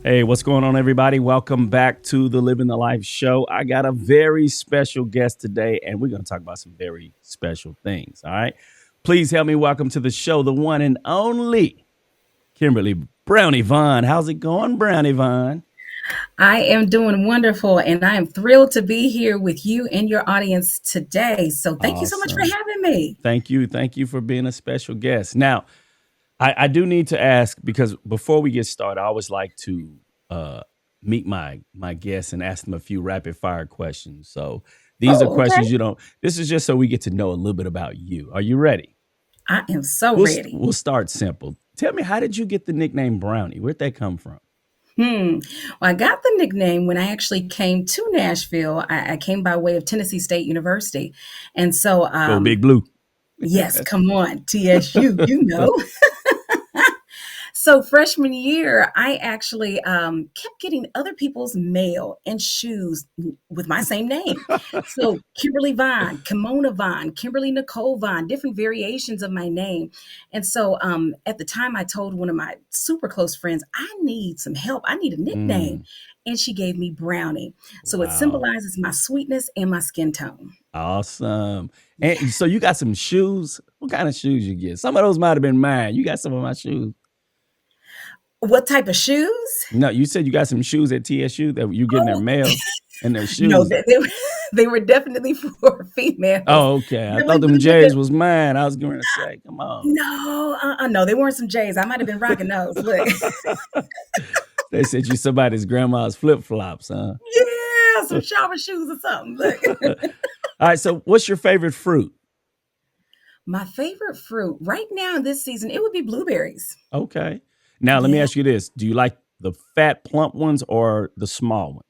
Hey, what's going on, everybody? Welcome back to the Living the Life show. I got a very special guest today, and we're going to talk about some very special things. All right. Please help me welcome to the show the one and only Kimberly Brownie Vaughn. How's it going, Brownie Vaughn? I am doing wonderful, and I am thrilled to be here with you and your audience today. So, thank you so much for Awesome. having me. Thank you. Thank you for being a special guest. Now, I do need to ask because before we get started, I always like to uh, meet my guests and ask them a few rapid fire questions. So these are Oh, okay. questions you don't. This is just so we get to know a little bit about you. Are you ready? I am so We'll ready. we'll start simple. Tell me, how did you get the nickname Brownie? Where'd that come from? Hmm. Well, I got the nickname when I actually came to Nashville. I came by way of Tennessee State University. And so, Go Big Blue. yes, come on, TSU, you know. So freshman year, I actually kept getting other people's mail and shoes with my same name. So Kimberly Vaughn, Kimona Vaughn, Kimberly Nicole Vaughn, different variations of my name. And so at the time, I told one of my super close friends, I need some help. I need a nickname. Mm, And she gave me Brownie. So it wow, symbolizes my sweetness and my skin tone. awesome. And Yeah. so you got some shoes. What kind of shoes you get? Some of those might have been mine. You got some of my shoes. What type of shoes? No, you said you got some shoes at TSU that you getting their Oh, mail and their no, shoes. they were definitely for females. Oh, okay. I Definitely thought with them a bigger. J's was mine. I was going to say, come on. No, no, they weren't some J's. I might have been rocking those. Look, They sent you somebody's grandma's flip flops, huh? yeah, some shower shoes or something. Look, All right. So, what's your favorite fruit? my favorite fruit right now in this season, it would be blueberries. Okay. Now, let me Yeah, ask you this: do you like the fat, plump ones or the small ones?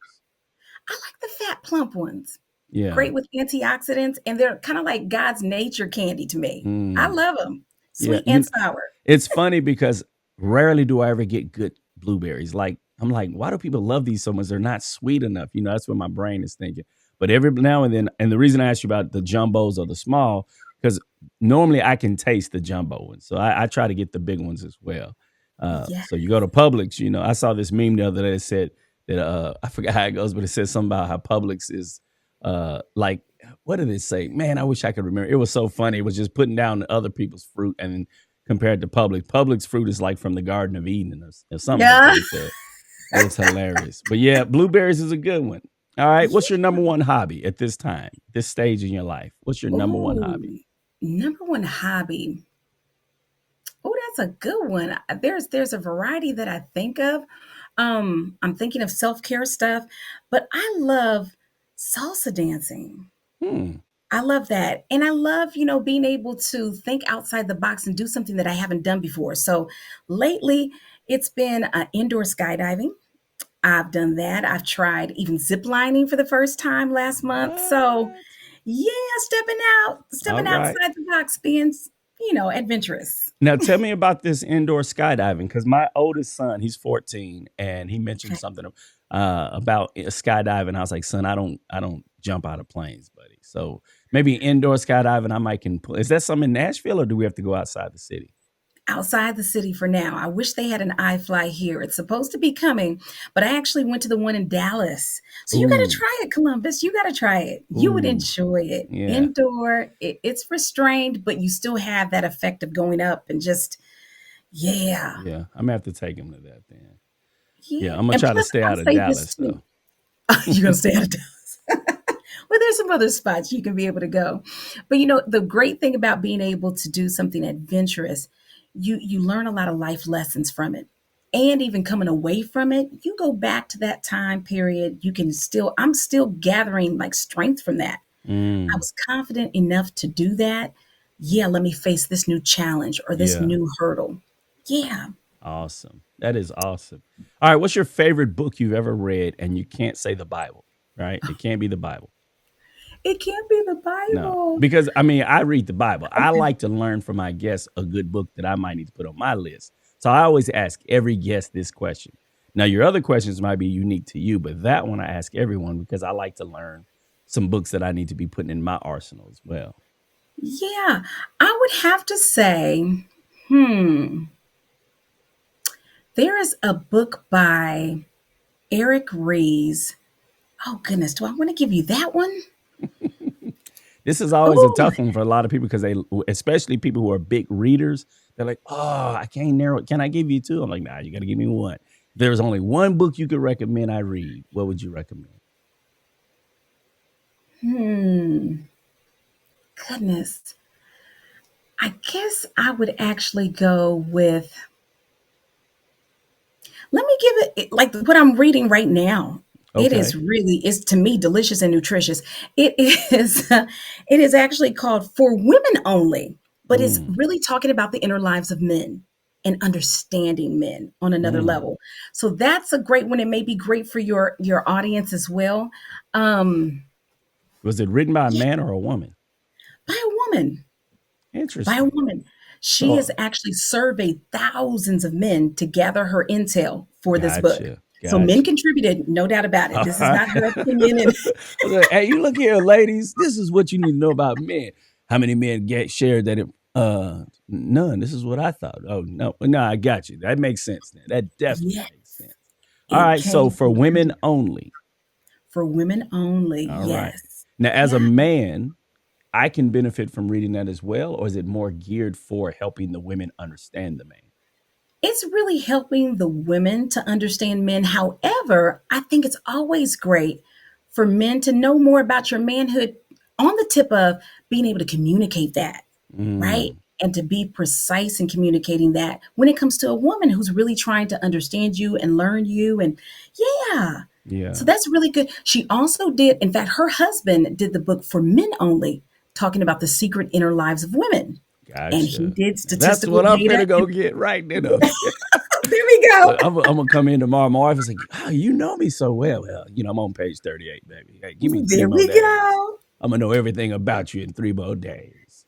I like the fat, plump ones. Yeah. Great with antioxidants, and they're kind of like God's nature candy to me. I Mm, love them, yeah. sweet and sour. It's funny because rarely do I ever get good blueberries. Like, I'm like, why do people love these so much? They're not sweet enough. That's what my brain is thinking. But every now and then, and the reason I asked you about the jumbos or the small, because normally I can taste the jumbo ones. So I try to get the big ones as well. Yeah. So you go to Publix, I saw this meme the other day that said that I forgot how it goes, but it said something about how Publix is like, what did it say? Man, I wish I could remember. It was so funny. It was just putting down other people's fruit and compared to Publix fruit is like from the Garden of Eden or something like Yeah. that. He said it was hilarious. But yeah, blueberries is a good one. All right, what's your number one hobby at this time, this stage in your life? What's your number one hobby? Ooh, number one hobby. Oh, that's a good one. There's a variety that I think of. I'm thinking of self-care stuff, but I love salsa dancing. Hmm. I love that. And I love, being able to think outside the box and do something that I haven't done before. So lately, it's been indoor skydiving. I've done that. I've tried even zip lining for the first time last month. So, What? yeah, All stepping right. outside the box, being, adventurous. Now tell me about this indoor skydiving because my oldest son, he's 14, and he mentioned Okay. something about skydiving. I was like, son, I don't jump out of planes, buddy. So maybe indoor skydiving, I might can. Is that something in Nashville, or do we have to go outside the city? Outside the city for now. I wish they had an iFly here. It's supposed to be coming, but I actually went to the one in Dallas. So you got to Ooh, try it, Columbus. You got to try it. You would ooh, enjoy it. yeah, Indoor, it's restrained, but you still have that effect of going up and just, yeah, yeah. I'm gonna have to take him to that then. Yeah, yeah. I'm gonna And try to plus, stay I'll out of say this Dallas too. though. You're going to stay out of Dallas. Well, there's some other spots you can be able to go. But the great thing about being able to do something adventurous, you learn a lot of life lessons from it. And even coming away from it, you go back to that time period, I'm still gathering like strength from that. I Mm, was confident enough to do that. Yeah, let me face this new challenge or this yeah, new hurdle. Yeah. awesome. That is awesome. All right, what's your favorite book you've ever read? And you can't say the Bible, right? It can't be the Bible. It can't be the No, Bible. because I mean, I read the Bible. I Okay. like to learn from my guests a good book that I might need to put on my list. So I always ask every guest this question. Now, your other questions might be unique to you, but that one I ask everyone because I like to learn some books that I need to be putting in my arsenal as well. Yeah, I would have to say, hmm, There is a book by Eric Rees. Oh goodness, do I want to give you that one? This is always a Oh, tough one for a lot of people because they, especially people who are big readers, they're like, "Oh, I can't narrow it. Can I give you two?" I'm like, "Nah, you got to give me one." If there's only one book you could recommend I read, what would you recommend? hmm, goodness. I guess I would actually go with. Let me give it like what I'm reading right now. It is Okay. really, it's to me delicious and nutritious. It is, it is actually called For Women Only, but it's Mm, really talking about the inner lives of men and understanding men on another mm. level. So that's a great one. It may be great for your audience as well. Um, Was it written by a yeah, man or a woman? by a woman. By a Interesting. woman. She has So, actually surveyed thousands of men to gather her intel for this book. gotcha, So men gotcha. contributed, no doubt about it. All This is right. not her opinion. And I was like, hey, you look here, ladies. This is what you need to know about men. How many men get shared that? None. This is what I thought. Oh no, no, I got you. That makes sense. Now. That definitely yes, makes sense. All it right. So came for women only. for women only. All right. Yes. Now, as a Yeah. man, I can benefit from reading that as well, or is it more geared for helping the women understand the man? It's really helping the women to understand men. However, I think it's always great for men to know more about your manhood on the tip of being able to communicate that, right? Mm, And to be precise in communicating that when it comes to a woman who's really trying to understand you and learn you. And yeah, yeah. so that's really good. She also did, in fact, her husband did the book For Men Only, talking about the secret inner lives of women. And he Gotcha. did Now that's statistical what I'm data. finna go get right then. There we go. Look, I'm gonna come in tomorrow. My wife is like, "Oh, you know me so well." Well, I'm on page 38, baby. Hey, give me three There more we days. go. I'm gonna know everything about you in 3 more days.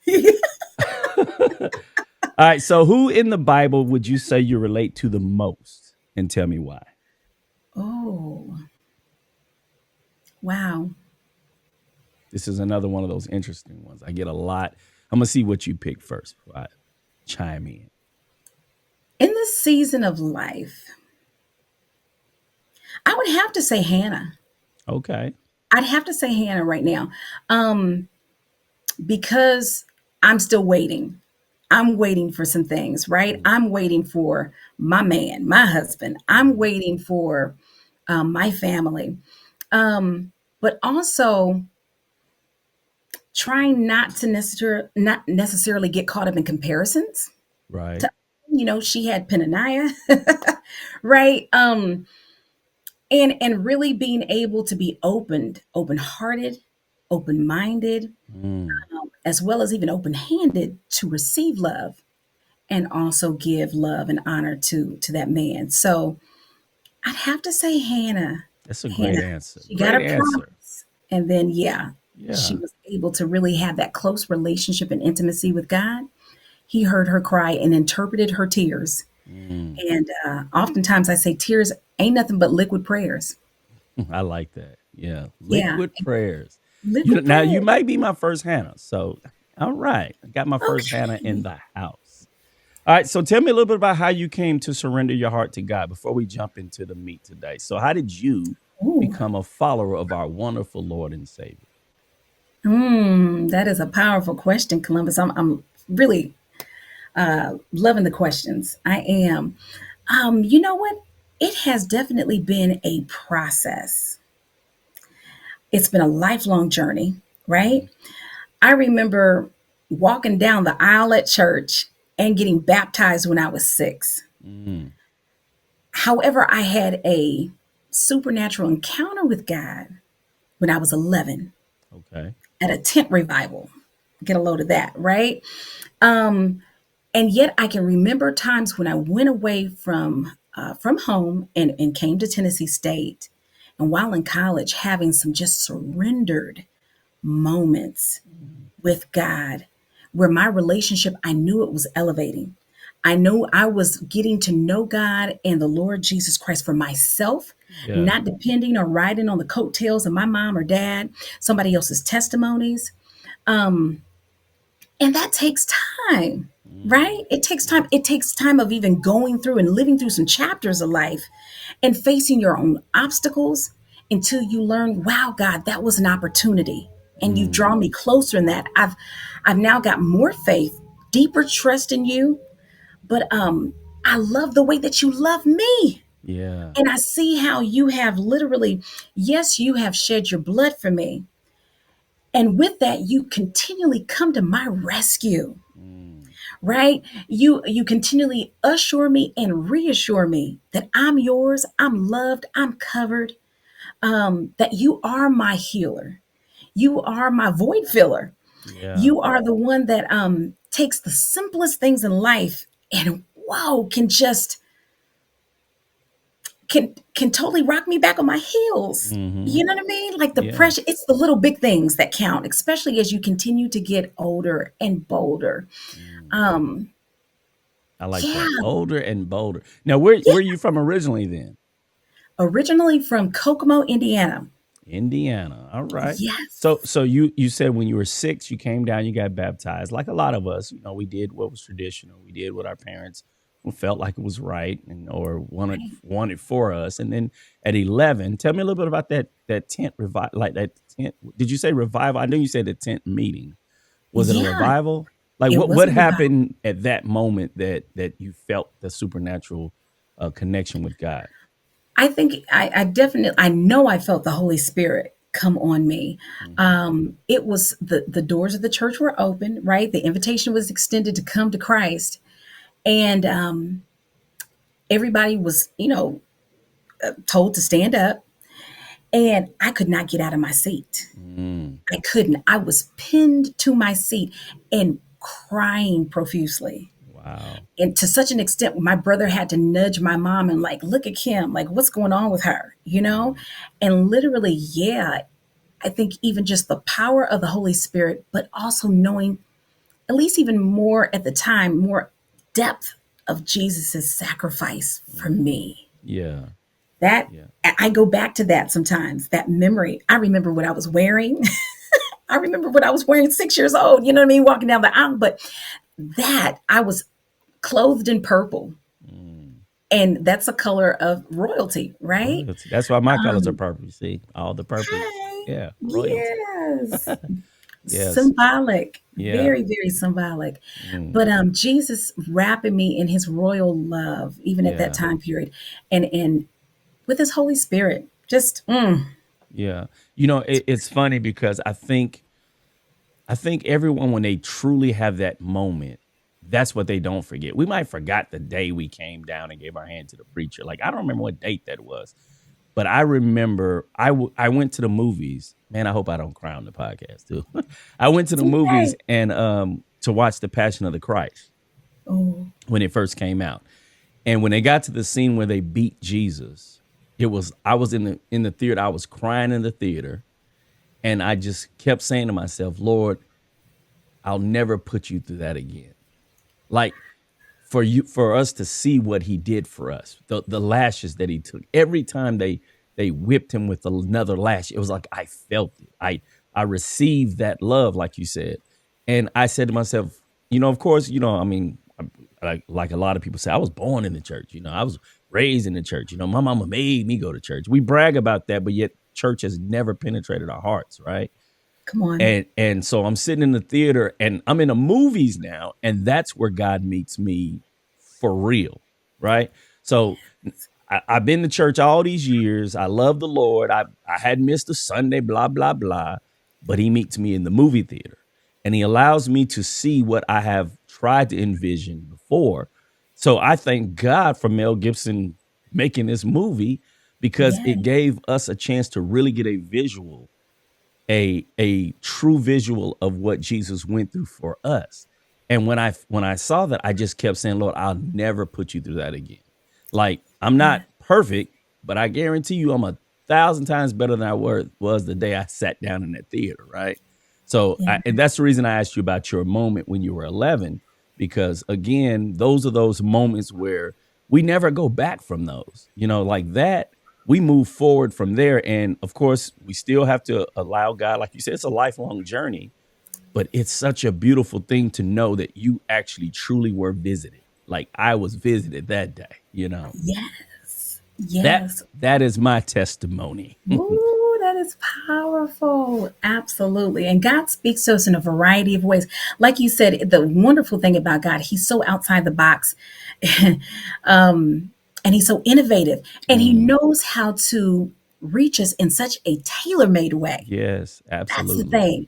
All right. So, who in the Bible would you say you relate to the most, and tell me why? Oh, wow. This is another one of those interesting ones. I get a lot. I'm gonna see what you pick first before I chime in. In this season of life, I would have to say Hannah. Okay. I'd have to say Hannah right now. Um, because I'm still waiting. I'm waiting for some things, right? Mm, I'm waiting for my man, my husband. I'm mm, waiting for my family. But also trying not necessarily get caught up in comparisons. right. To, she had Penaniah, right? And really being able to be open-hearted, open-minded, Mm, as well as even open-handed to receive love and also give love and honor to that man. So I'd have to say Hannah. that's a great Hannah, answer. she got Great a answer. promise. And then yeah, she Yeah. was able to really have that close relationship and intimacy with God. He heard her cry and interpreted her tears. Mm. And oftentimes I say tears ain't nothing but liquid prayers. I like that. Yeah, Yeah, liquid prayers. liquid Now you prayers. might be my first Hannah. So, all right, I got my first Hannah in Okay. the house. All right, so tell me a little bit about how you came to surrender your heart to God before we jump into the meat today. So, how did you Ooh, become a follower of our wonderful Lord and Savior? that is a powerful question, Columbus. I'm really loving the questions. I am. You know what? It has definitely been a process. It's been a lifelong journey, right? Mhm. I remember walking down the aisle at church and getting baptized when I was 6. Mm, However, I had a supernatural encounter with God when I was 11 okay. at a tent revival. Get a load of that, right? Um, and yet I can remember times when I went away from home and came to Tennessee State, and while in college, having some just surrendered moments Mm, with God, where my relationship, I knew it was elevating. I know I was getting to know God and the Lord Jesus Christ for myself, yeah. not depending or riding on the coattails of my mom or dad, somebody else's testimonies. Um, and that takes time. right? It takes time. It takes time of even going through and living through some chapters of life and facing your own obstacles until you learn, wow, God, that was an opportunity. And you've Mm. drawn me closer in that. I've now got more faith, deeper trust in you. But I love the way that you love me. Yeah. And I see how you have literally, yes, you have shed your blood for me. And with that, you continually come to my rescue, Mm. right? You continually assure me and reassure me that I'm yours, I'm loved, I'm covered, that you are my healer. You are my void filler. Yeah. You are the one that takes the simplest things in life and wow, can totally rock me back on my heels. Hmm. You know what I mean? Like the Yeah. pressure, it's the little big things that count, especially as you continue to get older and bolder. Mm. Um, I like yeah, that. Older and bolder. Now, where are yeah. you from originally then? Originally from Kokomo, Indiana. Indiana. All right. So Yes. so you said when you were 6, you came down, you got baptized. Like a lot of us, we did what was traditional. We did what our parents felt like it was right and or Right. wanted for us. And then at 11, tell me a little bit about that tent revival, like that tent. Did you say revival? I know you said the tent meeting. Was it a Yeah, revival? Like it was what a revival. happened at that moment that you felt the supernatural connection with God? I think I definitely I know I felt the Holy Spirit come on me. Hmm. It was the doors of the church were open, right? The invitation was extended to come to Christ, and everybody was, told to stand up, and I could not get out of my seat. Mm. I couldn't. I was pinned to my seat and crying profusely. Wow. And to such an extent, my brother had to nudge my mom and like, look at Kim, like, what's going on with her, you know? Mm. And literally, yeah, I think even just the power of the Holy Spirit, but also knowing, at least even more at the time, more depth of Jesus's sacrifice for Mhm. me. Yeah, That yeah. I go back to that sometimes, that memory. I remember what I was wearing. I remember what I was wearing 6 years old, you know what I mean, walking down the aisle. But that I was clothed in purple. Mm. And that's a color of royalty, right? Royalty. That's why my colors are Um, purple. You see, all the purples. Hi. Yeah, royalty. Yes. Yes. Symbolic. Yeah. Very, very symbolic. Mm. But Jesus wrapping me in his royal love, even at that Yeah. time period, and with his Holy Spirit. Just Yeah. It's funny because I think everyone when they truly have that moment, that's what they don't forget. We might forgot the day we came down and gave our hand to the preacher. Like I don't remember what date that was. But I remember I went to the movies. Man, I hope I don't cry on the podcast too. I went to it's the movies okay. and to watch The Passion of the Christ Oh, when it first came out. And when they got to the scene where they beat Jesus, it was I was in the theater, I was crying in the theater, and I just kept saying to myself, "Lord, I'll never put you through that again." Like for us to see what he did for us, the lashes that he took every time they whipped him with another lash, it was like I felt it. I received that love, like you said, and I said to myself, of course, I mean, like a lot of people say, I was born in the church. I was raised in the church. My mama made me go to church. We brag about that, but yet church has never penetrated our hearts, right? come on. And so I'm sitting in the theater and I'm in the movies now, and that's where God meets me for real, right? So I've been to church all these years. I love the Lord. I had missed a Sunday, blah blah blah, but He meets me in the movie theater, and He allows me to see what I have tried to envision before. So I thank God for Mel Gibson making this movie because Yeah, it gave us a chance to really get a visual, a true visual of what Jesus went through for us. And when I saw that, I just kept saying, Lord, I'll never put you through that again. Like I'm yeah, not perfect, but I guarantee you I'm 1,000 times better than I was the day I sat down in that theater, right? So yeah, and that's the reason I asked you about your moment when you were 11, because again, those are those moments where we never go back from those. Like that, we move forward from there. And of course, we still have to allow God, like you said, it's a lifelong journey. But it's such a beautiful thing to know that you actually truly were visited. Like I was visited that day, you know. Yes. That Yes. that is my testimony. Ooh, that is powerful. Absolutely. And God speaks to us in a variety of ways. Like you said, the wonderful thing about God, He's so outside the box. um, and He's so innovative. And He Mm, knows how to reach us in such a tailor made way. yes, That's the absolutely. thing.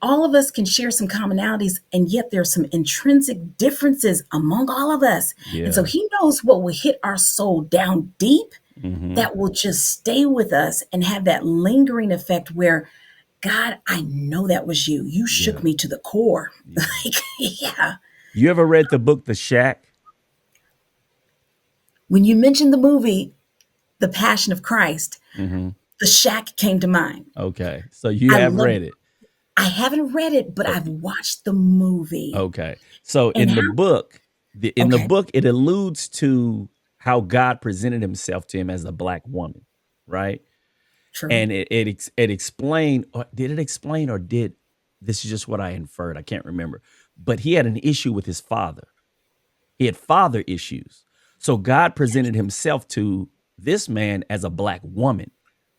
All of us can share some commonalities, and yet there's some intrinsic differences among all of us. And so Yeah. He knows what will hit our soul down deep Hmm. that will just stay with us and have that lingering effect where, God, I know that was you. You shook Yeah. me to the core. Yeah. Like, yeah. You ever read the book The Shack? When you mentioned the movie, The Passion of Christ, Hmm. The Shack came to mind. Okay. So you I have love read it. it. I haven't read it, but So I've watched the movie. okay. So And in the how, book, okay, it alludes to how God presented himself to him as a black woman, right? true. And it explained, or did it explain, or did this is just what I inferred? I can't remember. But he had an issue with his father. He had father issues. So God presented himself to this man as a black woman,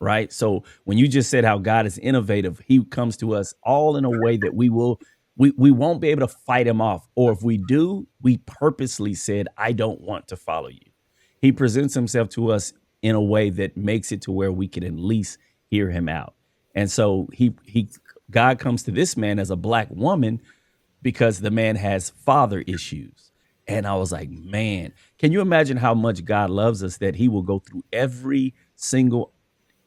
right? So when you just said how God is innovative, he comes to us all in a way that we won't be able to fight him off. Or if we do, we purposely said, I don't want to follow you. He presents himself to us in a way that makes it to where we can at least hear him out. And so he God comes to this man as a black woman because the man has father issues. And I was like, man, can you imagine how much God loves us that he will go through every single,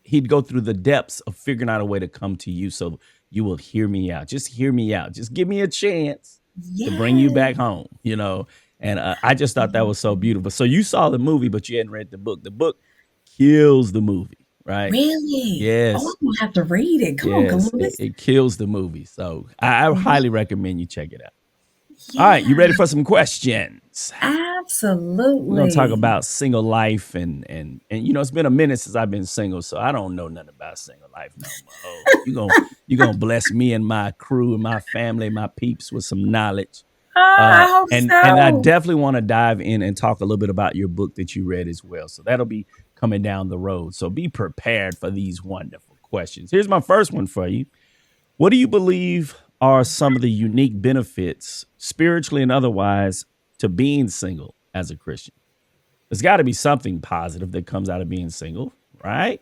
he'd go through the depths of figuring out a way to come to you so you will hear me out. Just hear me out. Just give me a chance to bring you back Yes. home, you know? And I just thought that was so beautiful. So you saw the movie, but you hadn't read the book. The book kills the movie, right? Really? Oh, Yes. I'm gonna have to read it. Come on, Yes. It, Columbus. it kills the movie. So I highly recommend you check it out. All right, you Yeah, ready for some questions? We're gonna talk absolutely. about single life and you know it's been a minute since I've been single, so I don't know nothing about single life no more. You gonna bless me and my crew and my family, my peeps with some knowledge. I hope And I so. definitely want to dive in and talk a little bit about your book that you read as well. So that'll be coming down the road. So be prepared for these wonderful questions. Here's my first one for you. What do you believe are some of the unique benefits, spiritually and otherwise, to being single as a Christian? There's got to be something positive that comes out of being single, right?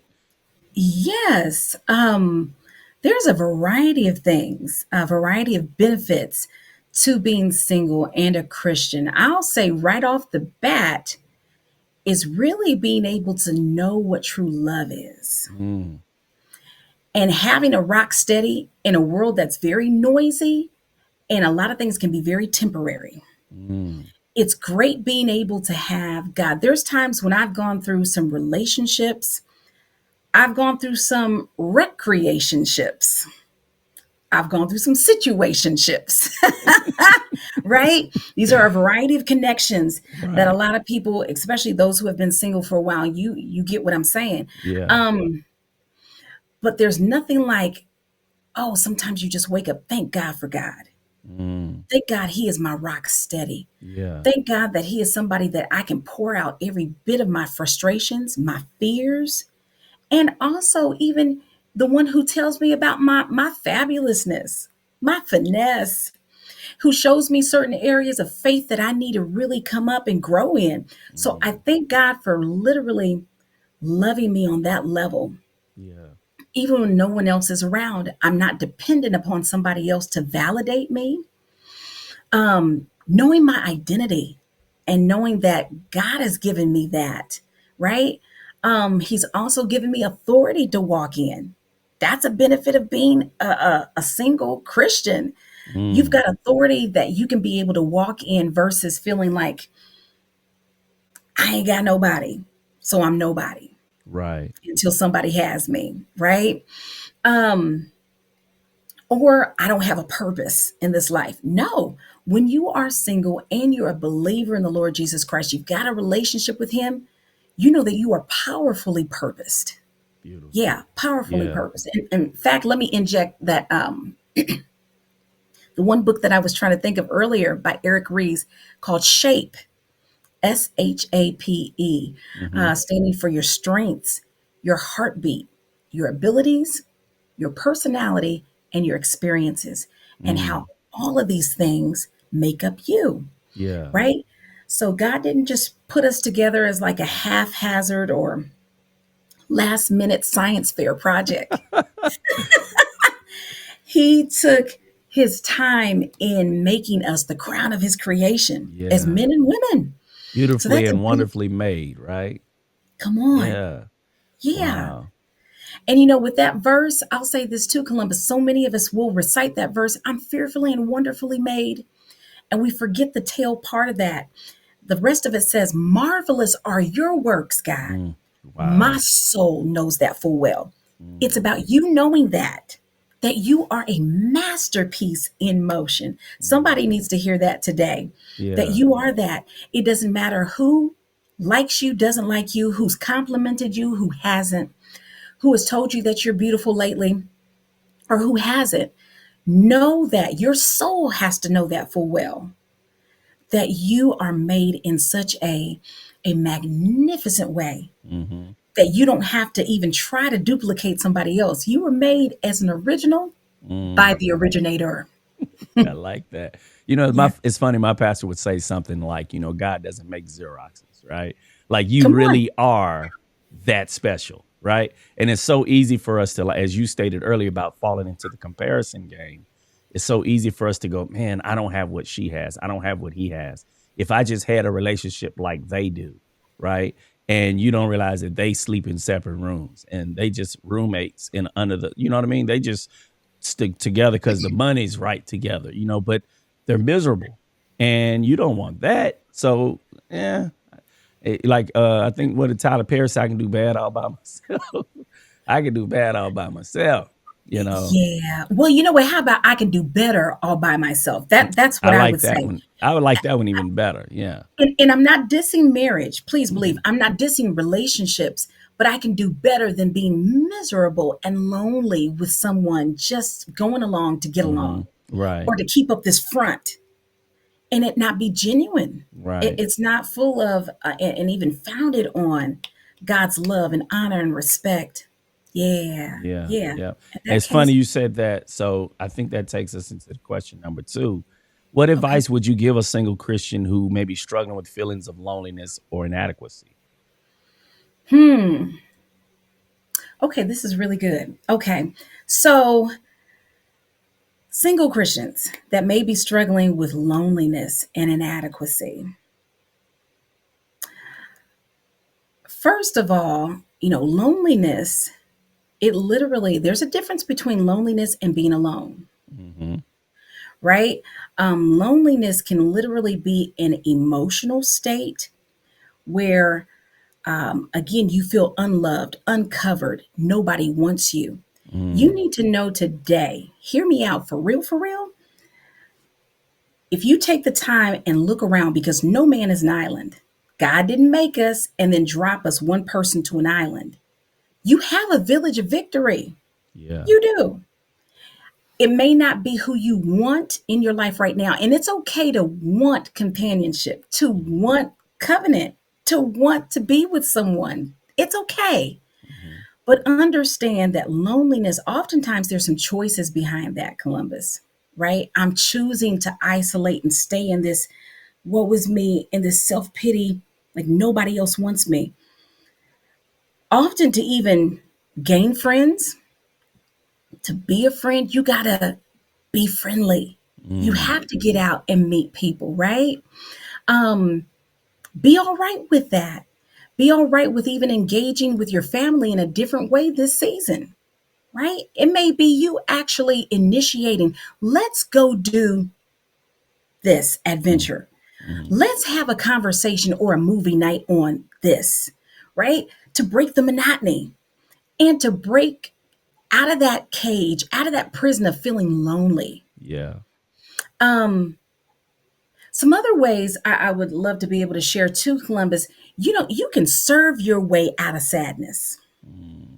Yes. There's a variety of things, a variety of benefits to being single and a Christian. I'll say right off the bat is really being able to know what true love is Mm, and having a rock steady in a world that's very noisy and a lot of things can be very temporary. mm, It's great being able to have God. There's times when I've gone through some relationships, I've gone through some recreationships, I've gone through some situationships, right? These are a variety of connections that a right. lot of people, especially those who have been single for a while, you get what I'm saying. Yeah. Um, but there's nothing like, oh, sometimes you just wake up, thank God for God. Mm, Thank God He is my rock steady. yeah. Thank God that He is somebody that I can pour out every bit of my frustrations, my fears, and also even the one who tells me about my fabulousness, my finesse, who shows me certain areas of faith that I need to really come up and grow in. So I Mm, thank God for literally loving me on that level. yeah. Even when no one else is around, I'm not dependent upon somebody else to validate me. Knowing my identity and knowing that God has given me that, right? He's also given me authority to walk in. That's a benefit of being a single Christian. You've Mm, got authority that you can be able to walk in versus feeling like I ain't got nobody, so I'm nobody right. until somebody has me, right? Um, or I don't have a purpose in this life. No, when you are single and you're a believer in the Lord Jesus Christ, you've got a relationship with Him, you know that you are powerfully purposed. Beautiful. Yeah, powerfully Yeah. purposed. In fact, let me inject that The one book that I was trying to think of earlier by Eric Ries called Shape, SHAPE, Mm-hmm. standing for your strengths, your heartbeat, your abilities, your personality, and your experiences, and how Mm. all of these things make up you, Yeah. right? So God didn't just put us together as like a haphazard or last minute science fair project. He took his time in making us the crown of his creation as Yeah. men and women. So Beautifully that's a and really, wonderfully made, right? come on. Yeah. Yeah. Wow. And with that verse, I'll say this too, Columbus. So many of us will recite that verse, I'm fearfully and wonderfully made. And we forget the tail part of that. The rest of it says, marvelous are your works, God. Mm. My Wow. soul knows that full well. It's Mm. about you knowing that you are a masterpiece in motion. Mm. Somebody needs to hear that today, that Yeah. you are that. It doesn't matter who likes you, doesn't like you, who's complimented you, who hasn't, who has told you that you're beautiful lately, or who hasn't. Know that your soul has to know that full well, that you are made in such a magnificent way Mm-hmm. that you don't have to even try to duplicate somebody else. You were made as an original by Mm. the originator. I like that. You know, Yeah. it's funny. My pastor would say something like, God doesn't make Xeroxes, right? Like you Come on. really are that special, right? And it's so easy for us to, like, as you stated earlier about falling into the comparison game. It's so easy for us to go, man, I don't have what she has. I don't have what he has. If I just had a relationship like they do, right? And you don't realize that they sleep in separate rooms and they just roommates in under the, you know what I mean? They just stick together because the money's right together, but they're miserable and you don't want that. So, yeah, I think what did Tyler Perry said, I can do bad all by myself. I can do bad all by myself, you know. Yeah. Well, you know what? How about I can do better all by myself? That's I what I like would that say. one. I would like that one even better. Yeah. And I'm not dissing marriage. Please believe Hmm. I'm not dissing relationships, but I can do better than being miserable and lonely with someone just going along to get Hmm. along Right. or to keep up this front and it not be genuine. Right. It's not full of and even founded on God's love and honor and respect. Yeah. Yeah. Yeah. Yeah. In that It's funny case, you said that. So I think that takes us into the question number two. What okay. advice would you give a single Christian who may be struggling with feelings of loneliness or inadequacy? Hmm. Okay, this is really good. Okay. So, single Christians that may be struggling with loneliness and inadequacy. First of all, loneliness, it literally, there's a difference between loneliness and being alone, Hmm. right? Loneliness can literally be an emotional state where, again, you feel unloved, uncovered, nobody wants you. You Mm. need to know today, hear me out for real. If you take the time and look around, because no man is an island, God didn't make us and then drop us one person to an island. You have a village of victory. Yeah. You do. It may not be who you want in your life right now. And it's okay to want companionship, to want covenant, to want to be with someone. It's okay. Hmm. But understand that loneliness, oftentimes there's some choices behind that, Columbus, right? I'm choosing to isolate and stay in this woe is me, in this self pity, like nobody else wants me. Often to even gain friends, to be a friend, you gotta be friendly. You Mm. have to get out and meet people, right? Um, be all right with that. Be all right with even engaging with your family in a different way this season, right? It may be you actually initiating, let's go do this Mm. adventure. Mm. Let's have a conversation or a movie night on this, right? To break the monotony and to break out of that cage, out of that prison of feeling lonely. Yeah. Um, some other ways I would love to be able to share too, Columbus. You can serve your way out of sadness. Mm.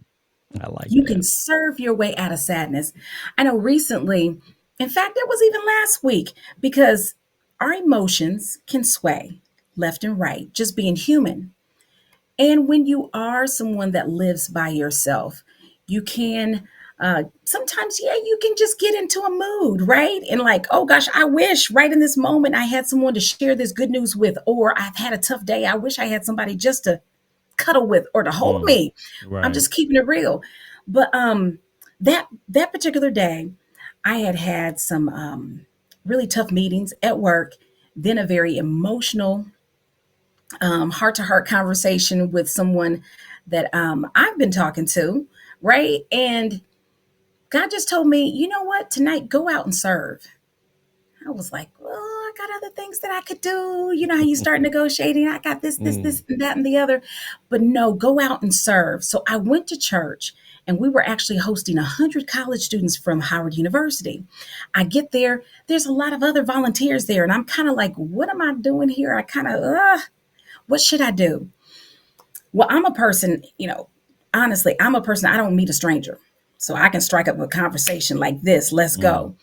I like You can that. serve your way out of sadness. I know recently, In fact, it was even last week because our emotions can sway left and right, just being human. And when you are someone that lives by yourself, you can sometimes, yeah, you can just get into a mood, right? And like, oh gosh, I wish right in this moment I had someone to share this good news with, or I've had a tough day. I wish I had somebody just to cuddle with or to hold Mm, me. I'm right. just keeping it real. But that particular day, I had had some really tough meetings at work, then a very emotional heart to heart conversation with someone that I've been talking to, right? And God just told me, you know what, tonight go out and serve. I was like, well, I got other things that I could do. You know how you start negotiating. I got Mm, this, and that, and the other. But no, go out and serve. So I went to church and we were actually hosting 100 college students from Howard University. I get there, there's a lot of other volunteers there. And I'm kind of like, what am I doing here? I kind of, what should I do? Well, I'm a person, honestly, I'm a person, I don't meet a stranger. So I can strike up a conversation like this, let's mm, go.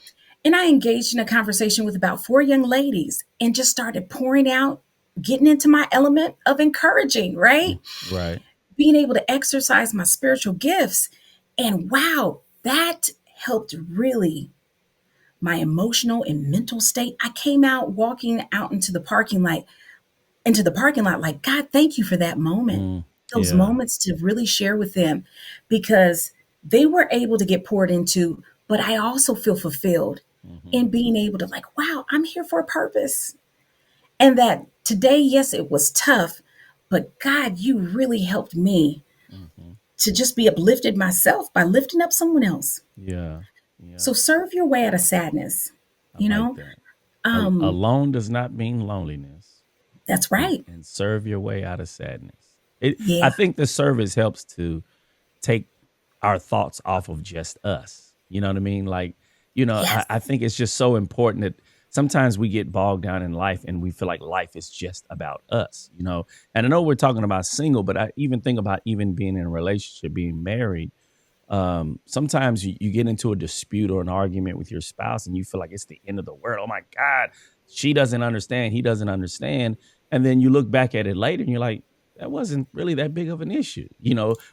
And I engaged in a conversation with about four young ladies and just started pouring out, getting into my element of encouraging, right? mm, right. Being able to exercise my spiritual gifts. And wow, that helped really my emotional and mental state. I came out walking out into the parking lot like, God, thank you for that moment. Mm, Those yeah. moments to really share with them because they were able to get poured into, but I also feel fulfilled Hmm. in being able to, like, wow, I'm here for a purpose. And that today, yes, it was tough, but God, you really helped me Hmm. to just be uplifted myself by lifting up someone else. Yeah. Yeah. So serve your way out of sadness, I you like know? that. Um, Alone does not mean loneliness, that's and right. serve your way out of sadness. I Yeah. think the service helps to take our thoughts off of just us. You know what I mean? Like, Yes. I think it's just so important that sometimes we get bogged down in life and we feel like life is just about us. And I know we're talking about single, but I even think about even being in a relationship, being married. Sometimes you get into a dispute or an argument with your spouse and you feel like it's the end of the world. Oh my God, she doesn't understand, he doesn't understand. And then you look back at it later and you're like, that wasn't really that big of an issue,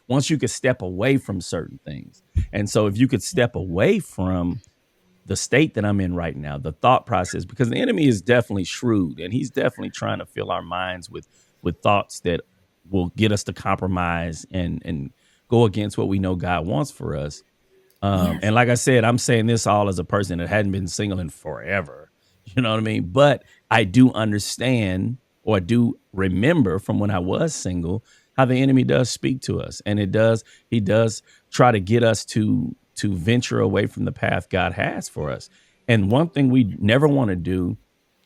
once you could step away from certain things. And so if you could step away from the state that I'm in right now, the thought process, because the enemy is definitely shrewd and he's definitely trying to fill our minds with thoughts that will get us to compromise and go against what we know God wants for us. Yes. And like I said, I'm saying this all as a person that hadn't been single in forever. You know what I mean? But I do understand or I do remember from when I was single how the enemy does speak to us. And he does try to get us to venture away from the path God has for us. And one thing we never want to do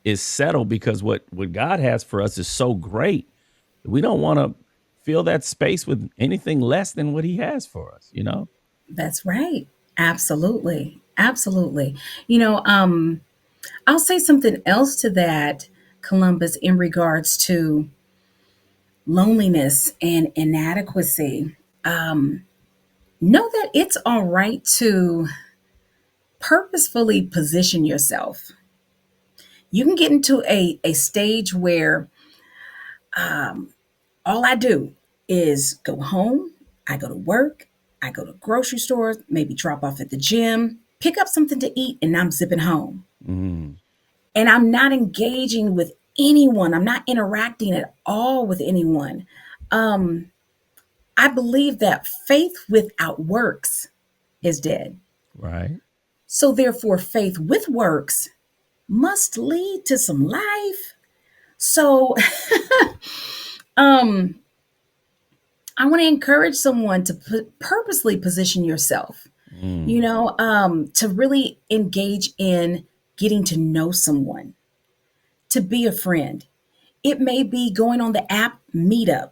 is settle because what God has for us is so great. We don't want to fill that space with anything less than what he has for us. That's right. Absolutely. Absolutely. You know, I'll say something else to that, Columbus, in regards to loneliness and inadequacy. Know that it's all right to purposefully position yourself. You can get into a stage where all I do is go home, I go to work, I go to grocery stores, maybe drop off at the gym, pick up something to eat, and I'm zipping home. Mm, And I'm not engaging with anyone. I'm not interacting at all with anyone. Um, I believe that faith without works is dead. right. So therefore, faith with works must lead to some life. So um, I want to encourage someone to purposely position yourself, Mm, to really engage in getting to know someone, to be a friend. It may be going on the app Meetup.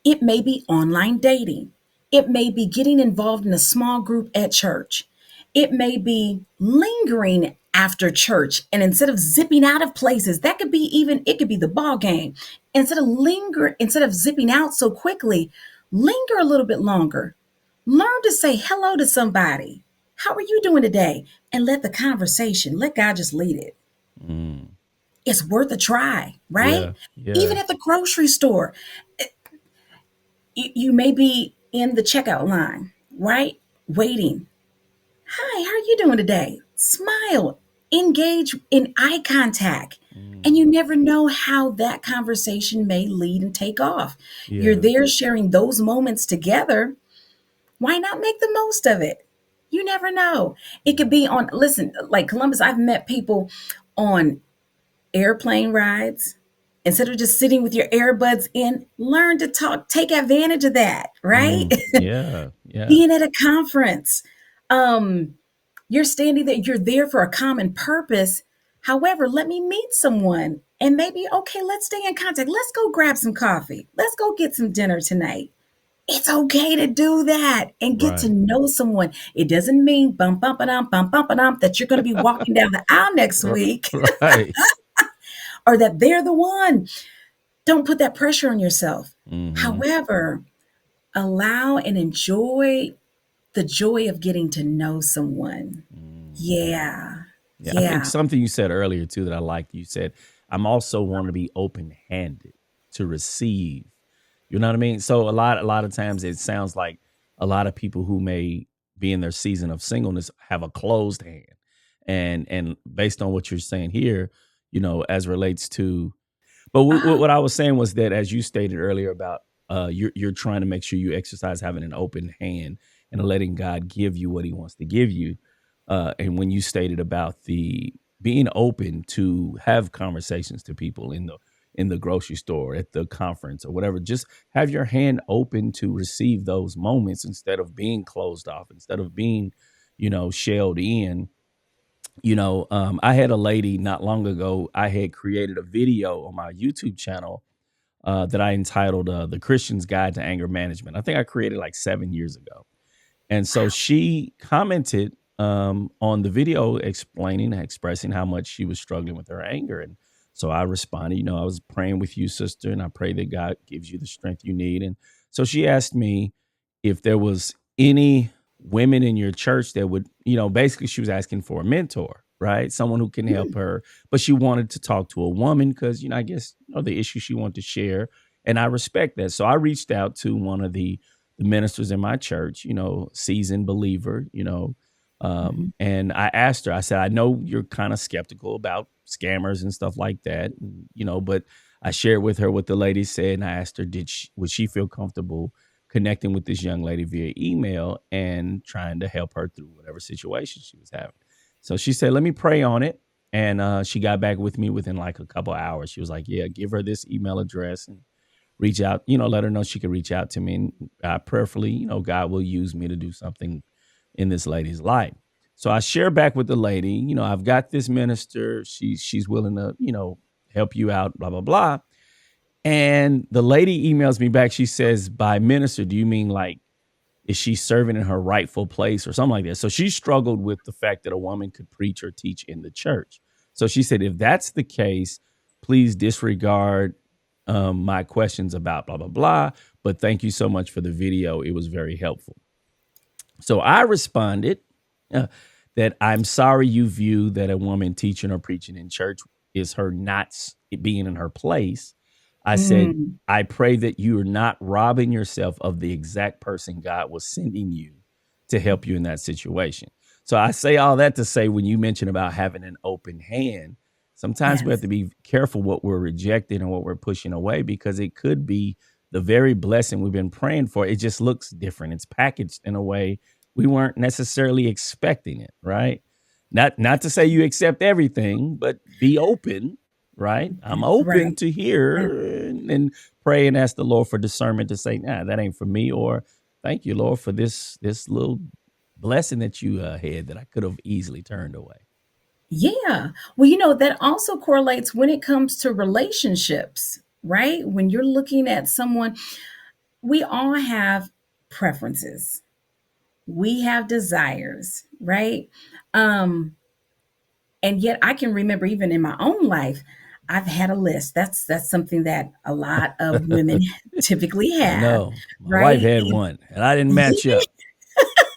It may be online dating. It may be getting involved in a small group at church. It may be lingering after church and instead of zipping out of places, that could be even, it could be the ball game. Instead of zipping out so quickly, linger a little bit longer. Learn to say hello to somebody. How are you doing today? And let the conversation, let God just lead it. Mm. It's worth a try, right? Yeah. Yeah. Even at the grocery store, you may be in the checkout line, right? Waiting. Hi, how are you doing today? Smile, engage in eye contact. And you Mm. never know how that conversation may lead and take off. You're Yeah. there sharing those moments together. Why not make the most of it? You never know. It could Mm. be on, listen, like Columbus, I've met people on airplane rides. Instead of just sitting with your earbuds in, learn to talk, take advantage of that, right? Mm. Yeah. Yeah. Being at a conference. Um, you're standing there, you're there for a common purpose. However, let me meet someone and maybe, okay, let's stay in contact. Let's go grab some coffee. Let's go get some dinner tonight. It's okay to do that and get to Right. know someone. It doesn't mean bum bum that you're going to be walking down the aisle next R- week Right. or that they're the one. Don't put that pressure on yourself. Hmm. However, allow and enjoy the joy of getting to know someone. Mm. Yeah. Yeah, I think Yeah. something you said earlier too that I like. You said, "I'm also want to be open-handed to receive." You know what I mean? So a lot of times it sounds like a lot of people who may be in their season of singleness have a closed hand. And based on what you're saying here, as relates to but Uh-huh. what I was saying was that as you stated earlier about you're trying to make sure you exercise having an open hand and letting God give you what He wants to give you. And when you stated about the being open to have conversations to people in the grocery store, at the conference, or whatever, just have your hand open to receive those moments instead of being closed off, instead of being, shelled in. I had a lady not long ago. I had created a video on my YouTube channel that I entitled "The Christian's Guide to Anger Management." I think I created like 7 years ago, and so Wow. she commented on the video, expressing how much she was struggling with her anger, and so I responded. I was praying with you, sister, and I pray that God gives you the strength you need. And so she asked me if there was any women in your church that would, basically she was asking for a mentor, right? Someone who can help Mm, her, but she wanted to talk to a woman because, I guess, the issue she wanted to share. And I respect that. So I reached out to one of the ministers in my church, seasoned believer, mhm. and I asked her, I said, I know you're kind of skeptical about scammers and stuff like that, but I shared with her what the lady said, and I asked her, would she feel comfortable connecting with this young lady via email and trying to help her through whatever situation she was having. So she said, let me pray on it. And she got back with me within like a couple hours. She was like, yeah, give her this email address and reach out, let her know she could reach out to me. And prayerfully, God will use me to do something in this lady's life. So I share back with the lady, I've got this minister. She's willing to, help you out, blah, blah, blah. And the lady emails me back. She says, by minister, do you mean like, is she serving in her rightful place or something like that? So she struggled with the fact that a woman could preach or teach in the church. So she said, if that's the case, please disregard my questions about blah, blah, blah. But thank you so much for the video. It was very helpful. So I responded uh, that I'm sorry you view that a woman teaching or preaching in church is her not being in her place. I said, Mm, I pray that you are not robbing yourself of the exact person God was sending you to help you in that situation. So I say all that to say, when you mention about having an open hand, sometimes we have yes. to be careful what we're rejecting and what we're pushing away, because it could be the very blessing we've been praying for. It just looks different. It's packaged in a way we weren't necessarily expecting it, right? Not to say you accept everything, but be open, right? I'm That's open right. to Yeah. hear and pray and ask the Lord for discernment to say, nah, that ain't for me, or thank you, Lord, for this little blessing that you had that I could have easily turned away. Yeah. Well, that also correlates when it comes to relationships, right? When you're looking at someone, we all have preferences. We have desires, right? Um, and yet I can remember even in my own life, I've had a list. That's something that a lot of women typically I have, know my wife right? had one, and I didn't match up.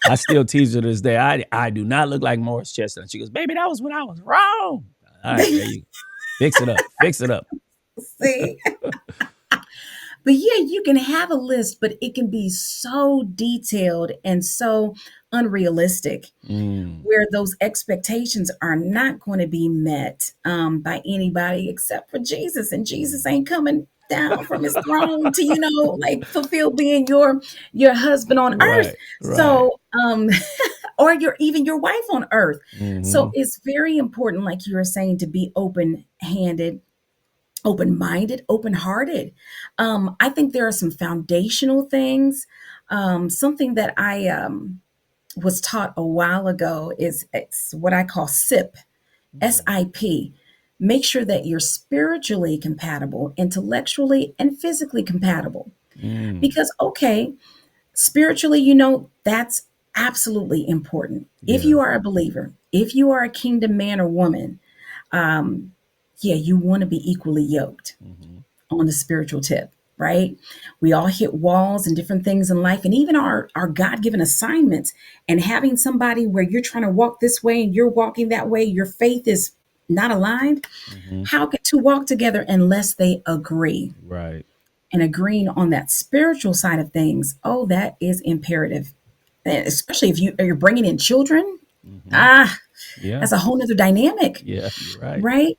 I still tease her to this day. I do not look like Morris Chestnut. She goes, baby, that was when I was wrong. All right, there you go. Fix it up. Fix it up. See? But yeah, you can have a list, but it can be so detailed and so unrealistic Mm, where those expectations are not going to be met by anybody except for Jesus. And Jesus mm. ain't coming down from his throne to, like fulfill being your husband on earth. Right, right. So or your wife on earth. So Hmm. it's very important, like you were saying, to be open-handed, open-minded, open-hearted. I think there are some foundational things. Something that I was taught a while ago is it's what I call SIP. Make sure that you're spiritually compatible, intellectually and physically compatible. Mm, Because okay, spiritually, that's absolutely important. If yeah. you are a believer, if you are a kingdom man or woman, um, yeah, you want to be equally yoked Hmm. on the spiritual tip, right? We all hit walls and different things in life, and even our God-given assignments, and having somebody where you're trying to walk this way and you're walking that way, your faith is not aligned. Hmm. How can two walk together unless they agree? Right. And agreeing on that spiritual side of things, oh, that is imperative. And especially if you're bringing in children, Hmm. ah, Yeah. that's a whole nother dynamic, Yeah. You're right. right?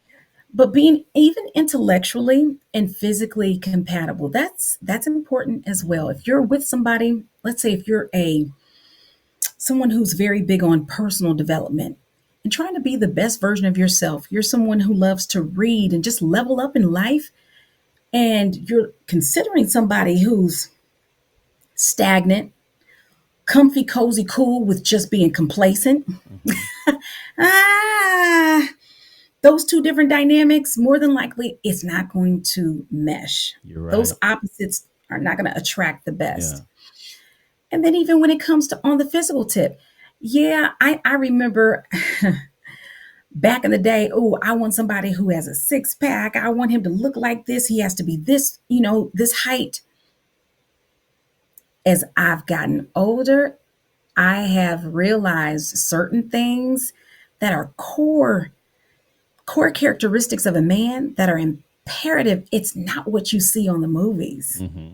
But being even intellectually and physically compatible, that's important as well. Hmm. If you're with somebody, let's say if you're a someone who's very big on personal development and trying to be the best version of yourself, you're someone who loves to read and just level up in life, and you're considering somebody who's stagnant, comfy, cozy, cool with just being complacent, Hmm. ah, those two different dynamics, more than likely, it's not going to mesh. You're Those right. opposites are not going to attract the Yeah. best. And then even when it comes to on the physical tip, yeah, I remember back in the day, oh, I want somebody who has a six pack. I want him to look like this. He has to be this, this height. As I've gotten older, I have realized certain things that are core characteristics of a man that are imperative. It's not what you see on the movies. Hmm.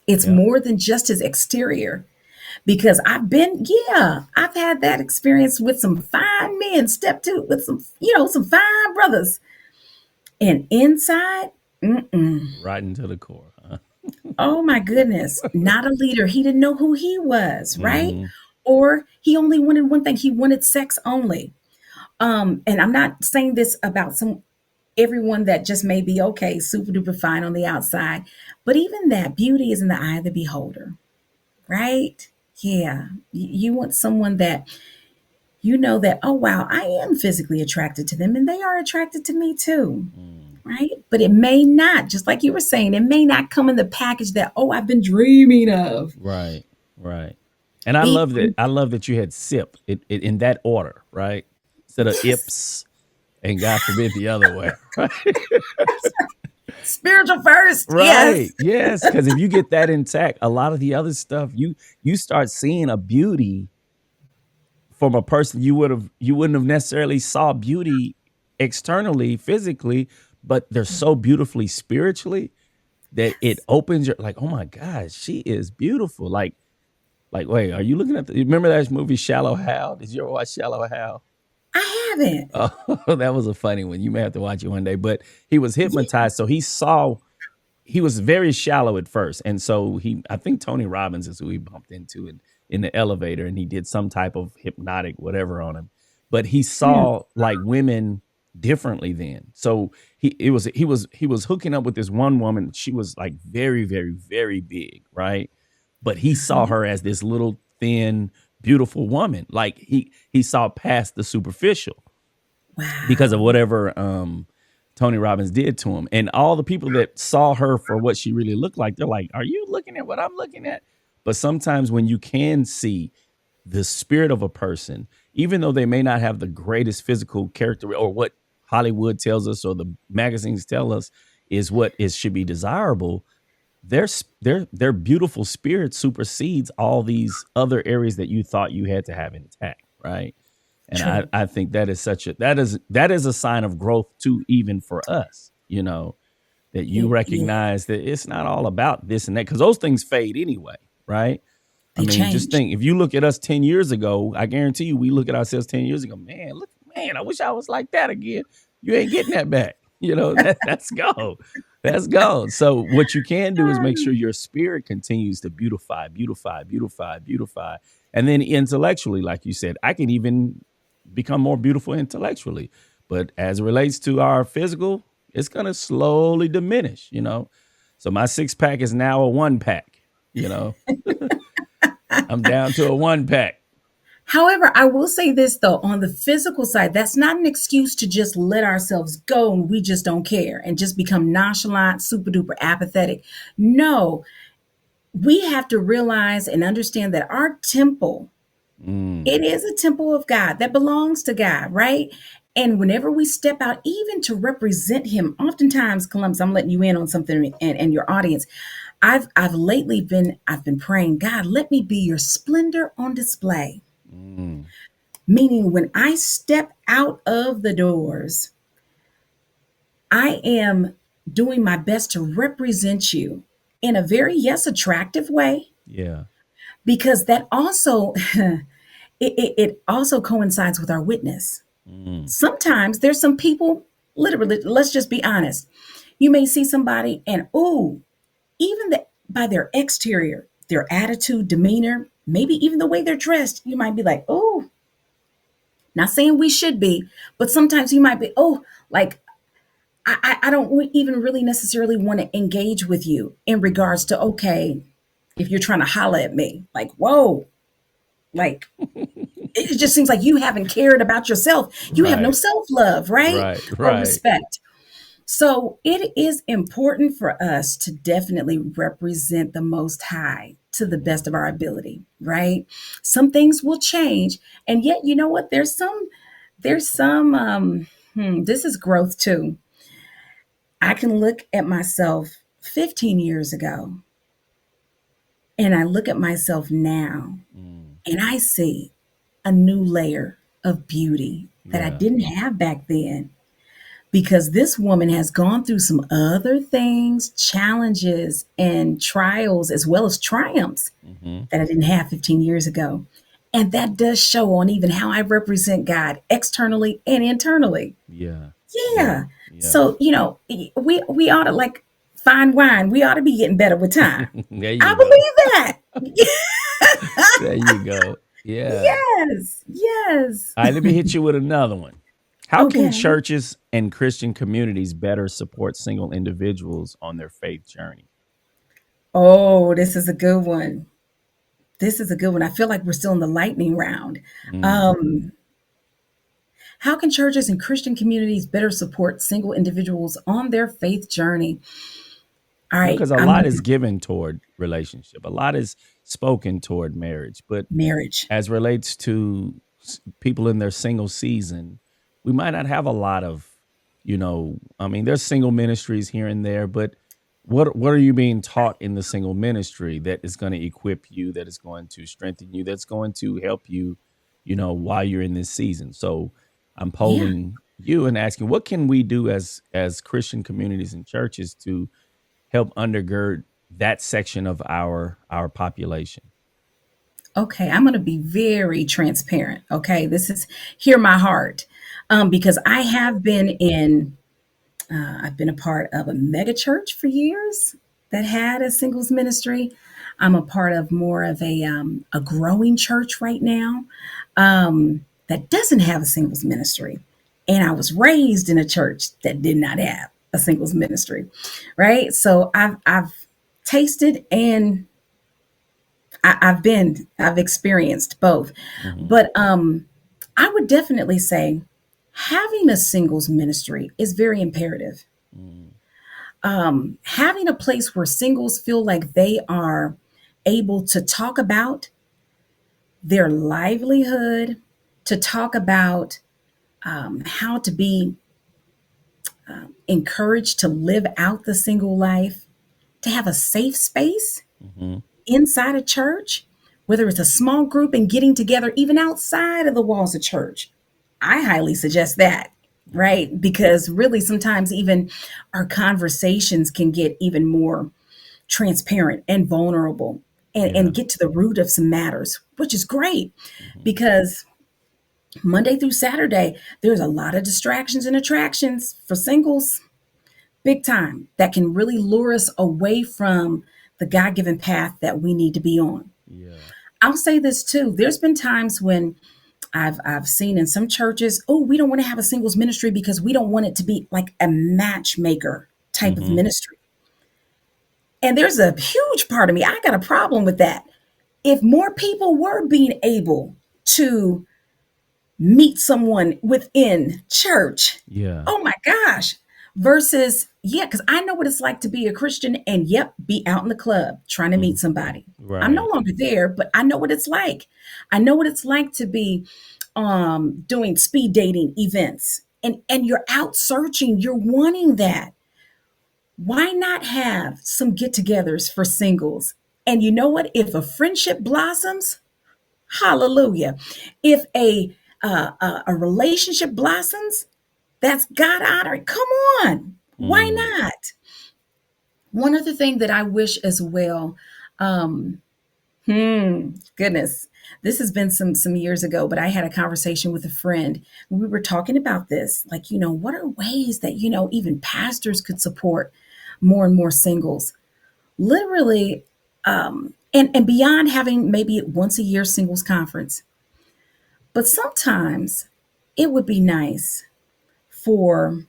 It's Yeah. more than just his exterior. Because I've had that experience with some fine men, step two with some fine brothers. And inside, mm-mm. Right into the core. Huh? Oh my goodness, not a leader. He didn't know who he was, right? Hmm. Or he only wanted one thing. He wanted sex only. And I'm not saying this about some everyone that just may be okay, super duper fine on the outside, but even that beauty is in the eye of the beholder, right? Yeah, you want someone that that, oh wow, I am physically attracted to them and they are attracted to me too, Mm. right? But it may not, just like you were saying, it may not come in the package that, oh, I've been dreaming of. Right. Right. And I Be love that. I love that you had sip it in that order, right? Instead of yes, ips, and God forbid the other way, right? spiritual first. Yes. Right. Yes. Because if you get that intact, a lot of the other stuff you start seeing a beauty from a person you wouldn't have necessarily saw beauty externally, physically, but they're so beautifully spiritually that it Yes. opens your like, oh my gosh, she is beautiful. Like, wait, are you looking at the remember that movie Shallow Hal? Did you ever watch Shallow Hal? I haven't. Oh, that was a funny one. You may have to watch it one day. But he was Yeah. hypnotized. So he was very shallow at first. And so I think Tony Robbins is who he bumped into in the elevator, and he did some type of hypnotic whatever on him. But he Mm. saw like women differently then. So he was hooking up with this one woman. She was like very, very, very big, right? But he saw Mhm. her as this little thin, beautiful woman. Like he saw past the superficial because of Wow. whatever Tony Robbins did to him. And all the people that saw her for what she really looked like, they're like, "Are you looking at what I'm looking at?" But sometimes when you can see the spirit of a person, even though they may not have the greatest physical character or what Hollywood tells us or the magazines tell us is what is should be desirable, their beautiful spirit supersedes all these other areas that you thought you had to have intact, right? And I True. I think that is such a that is a sign of growth too, even for us, that you Yeah, recognize that it's not all about this and that because those things fade anyway, right? I they mean, just change. think if you look at us 10 years ago, I guarantee you, we look at ourselves 10 years ago, man, I wish I was like that again. You ain't getting that back. That's gone. That's gone. So, what you can do is make sure your spirit continues to beautify, beautify, beautify, beautify. And then intellectually, like you said, I can even become more beautiful intellectually. But as it relates to our physical, it's going to slowly diminish. So, my six pack is now a one pack, you know. I'm down to a one pack. However, I will say this though, on the physical side, that's not an excuse to just let ourselves go and we just don't care and just become nonchalant, super duper apathetic. No, we have to realize and understand that our temple, Mm, it is a temple of God that belongs to God, right? And whenever we step out, even to represent Him, oftentimes, Columbus, I'm letting you in on something, and your audience. I've lately been praying, God, let me be your splendor on display. mm, Meaning, when I step out of the doors, I am doing my best to represent you in a very, yes, attractive way, yeah. because that also it also coincides with our witness. Mm, Sometimes there's some people, literally, let's just be honest. You may see somebody and ooh, even by their exterior, their attitude, demeanor, maybe even the way they're dressed, you might be like, oh, not saying we should be, but sometimes you might be, oh, like I don't even really necessarily want to engage with you in regards mm. to, okay, if you're trying to holler at me, like, whoa, like it just seems like you haven't cared about yourself. You have no Right, self love, right? right, Or right. respect. So it is important for us to definitely represent the Most High to the Mhm, best of our ability, right? Some things will change. And yet, you know what? This is growth too. I can look at myself 15 years ago and I look at myself now mm. and I see a new layer of beauty that I Yeah. didn't have back then, because this woman has gone through some other things, challenges and trials, as well as triumphs Mhm. that I didn't have 15 years ago. And that does show on even how I represent God externally and internally. Yeah. Yeah. Yeah. Yeah. So, we ought to, like fine wine, we ought to be getting better with time. There I you go. believe There you go. Yeah. Yes. Yes. All right, let me hit you with another one. How can Okay. churches and Christian communities better support single individuals on their faith journey? Oh, this is a good one. This is a good one. I feel like we're still in the lightning round. Mm. Um, how can churches and Christian communities better support single individuals on their faith journey? All right, Because a I'm lot gonna is given toward relationship, a lot is spoken toward marriage, but marriage. as relates to people in their single season, we might not have a lot of, I mean, there's single ministries here and there, but what are you being taught in the single ministry that is going to equip you, that is going to strengthen you, that's going to help you, while you're in this season? So I'm Yeah. polling you and asking, what can we do as Christian communities and churches to help undergird that section of our population? Okay, I'm gonna be very transparent. Okay, this is hear my heart, because I've been a part of a mega church for years that had a singles ministry. I'm a part of more of a growing church right now, that doesn't have a singles ministry. And I was raised in a church that did not have a singles ministry, right? So I've tasted and I've experienced both. Hmm. But I would definitely say having a singles ministry is very imperative. Mm, Having a place where singles feel like they are able to talk about their livelihood, to talk about how to be encouraged to live out the single life, to have a safe space Hmm. inside a church, whether it's a small group and getting together even outside of the walls of church, I highly suggest that, Okay. right? Because really, sometimes even our conversations can get even more transparent and vulnerable Yeah. and get to the root of some matters, which is great Hmm. because Monday through Saturday, there's a lot of distractions and attractions for singles, big time, that can really lure us away from the God given path that we need to be on. Yeah. I'll say this too. There's been times when I've seen in some churches, oh, we don't want to have a singles ministry because we don't want it to be like a matchmaker type of Hmm. ministry. And there's a huge part of me, I got a problem with that. If more people were being able to meet someone within church. Yeah. Oh my gosh. Versus, yeah, because I know what it's like to be a Christian and, yep, be out in the club trying to meet Hmm. somebody. I'm no Right. longer there, but I know what it's like. I know what it's like to be doing speed dating events and you're out searching, you're wanting that. Why not have some get togethers for singles? And you know what? If a friendship blossoms, hallelujah. If a relationship blossoms, that's God honoring. Come on, why Mm. not? One other thing that I wish as well. Um, Goodness, this has been some years ago, but I had a conversation with a friend. We were talking about this, like what are ways that even pastors could support more and more singles, literally, and beyond having maybe once a year singles conference. But sometimes it would be nice for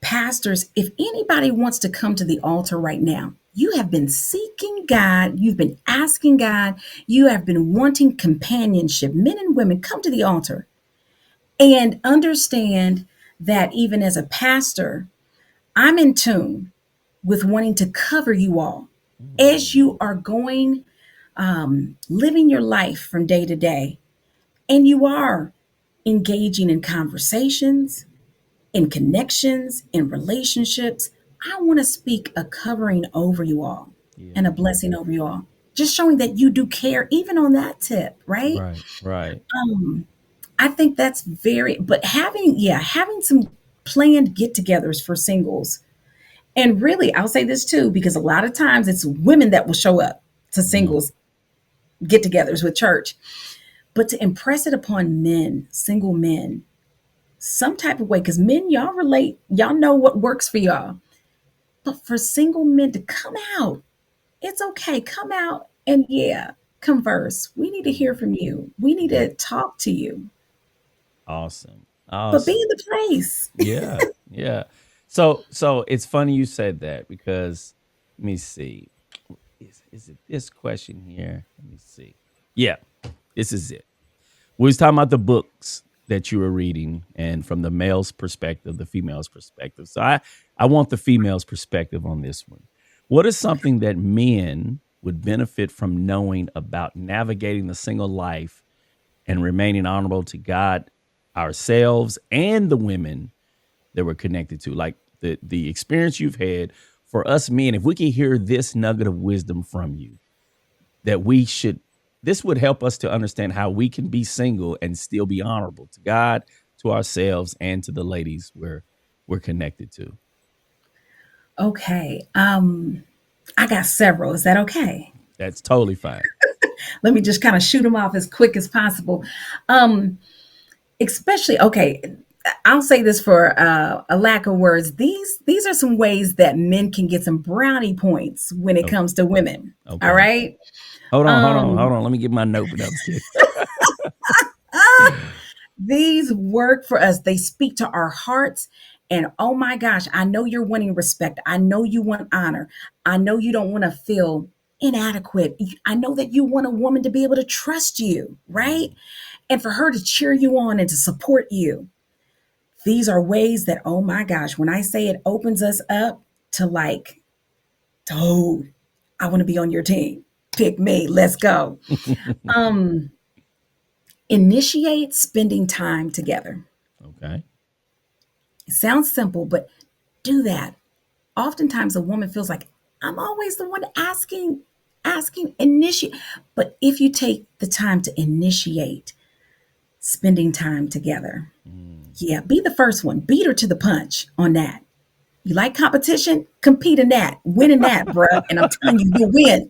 pastors, if anybody wants to come to the altar right now, you have been seeking God, you've been asking God, you have been wanting companionship, men and women, come to the altar and understand that even as a pastor, I'm in tune with wanting to cover you all as Mm. you are going, living your life from day to day, and you are engaging in conversations, in connections, in relationships. I want to speak a covering over you all and a Yeah. blessing over you all. Just showing that you do care, even on that tip, right? Right. Right. I think that's very, but having some planned get togethers for singles. And really, I'll say this too, because a lot of times it's women that will show up to Mm. singles get togethers with church. But to impress it upon men, single men, some type of way, because men, y'all relate, y'all know what works for y'all. But for single men to come out, it's okay. Come out and converse. We need to hear Mm. from you. We need Yeah. to talk to you. Awesome. But be Awesome. in the place. Yeah. Yeah. So it's funny you said that because let me see. Is it this question here? Let me see. Yeah, this is it. We was talking about the books that you were reading and from the male's perspective, the female's perspective. So I want the female's perspective on this one. What is something that men would benefit from knowing about navigating the single life and remaining honorable to God, ourselves, and the women that we're connected to? Like the experience you've had for us men, if we can hear this nugget of wisdom from you, that we should this would help us to understand how we can be single and still be honorable to God, to ourselves, and to the ladies we're connected to. Okay. I got several. Is that okay? That's totally fine. Let me just kind of shoot them off as quick as possible. Um, Especially, okay, I'll say this for a lack of words. These are some ways that men can get some brownie points when it Oh, comes to women. All okay. right. Hold Um, on. Let me get my note. No, I'm just kidding. these work for us. They speak to our hearts. And oh my gosh, I know you're wanting respect. I know you want honor. I know you don't want to feel inadequate. I know that you want a woman to be able to trust you, right? Mm, And for her to cheer you on and to support you. These are ways that, oh my gosh, when I say it opens us up to like, oh, I want to be on your team. Pick me. Let's go. Um, Initiate spending time together. okay. It sounds simple, but do that. Oftentimes a woman feels like, I'm always the one asking, initiate. But if you take the time to initiate spending time together, Mm. yeah, be the first one. Beat her to the punch on that. You like competition? Compete in that. Win in that, bruh. And I'm telling you, you'll win.